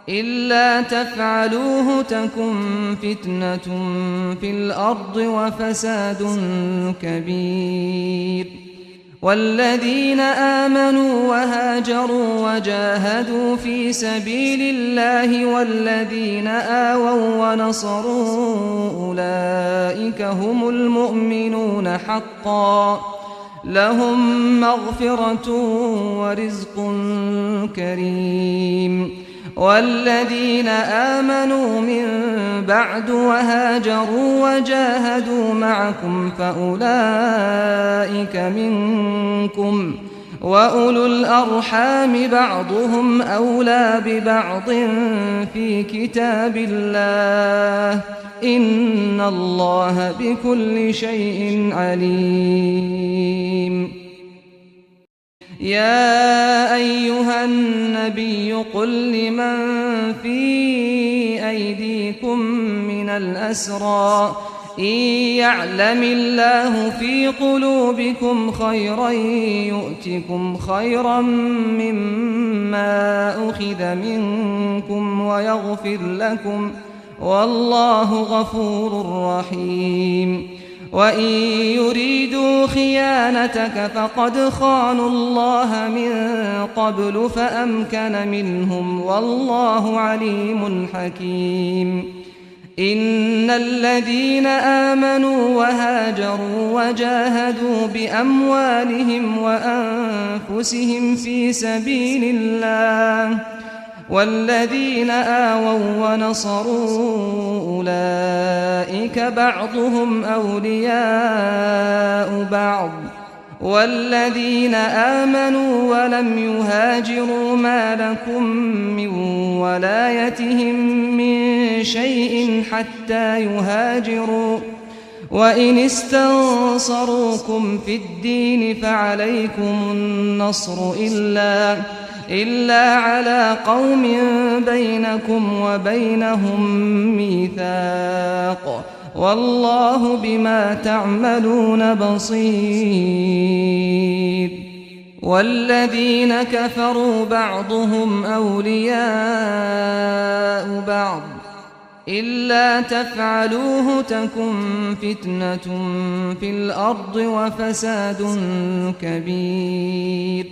إلا تفعلوه تكن فتنة في الأرض وفساد كبير. والذين آمنوا وهاجروا وجاهدوا في سبيل الله والذين آووا ونصروا أولئك هم المؤمنون حقا لهم مغفرة ورزق كريم. والذين آمنوا من بعد وهاجروا وجاهدوا معكم فأولئك منكم وأولو الأرحام بعضهم أولى ببعض في كتاب الله إن الله بكل شيء عليم. يا أيها النبي قل لمن في أيديكم من الأسرى إن يعلم الله في قلوبكم خيرا يؤتكم خيرا مما أخذ منكم ويغفر لكم والله غفور رحيم. وإن يريدوا خيانتك فقد خانوا الله من قبل فأمكن منهم والله عليم حكيم. إن الذين آمنوا وهاجروا وجاهدوا بأموالهم وأنفسهم في سبيل الله والذين آووا ونصروا أولئك بعضهم أولياء بعض والذين آمنوا ولم يهاجروا ما لكم من ولايتهم من شيء حتى يهاجروا وإن استنصروكم في الدين فعليكم النصر إلا على قوم بينكم وبينهم ميثاق والله بما تعملون بصير. والذين كفروا بعضهم أولياء بعض إلا تفعلوه تكن فتنة في الأرض وفساد كبير.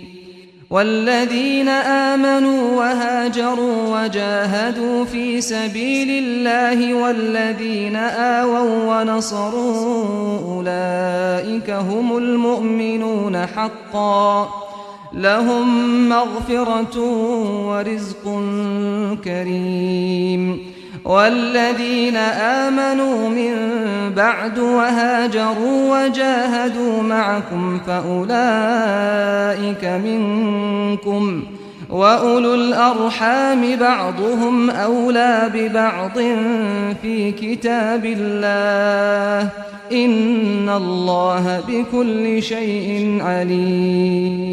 والذين آمنوا وهاجروا وجاهدوا في سبيل الله والذين آووا ونصروا أولئك هم المؤمنون حقا لهم مغفرة ورزق كريم. والذين آمنوا من بعد وهاجروا وجاهدوا معكم فأولئك منكم وأولو الأرحام بعضهم أولى ببعض في كتاب الله إن الله بكل شيء عليم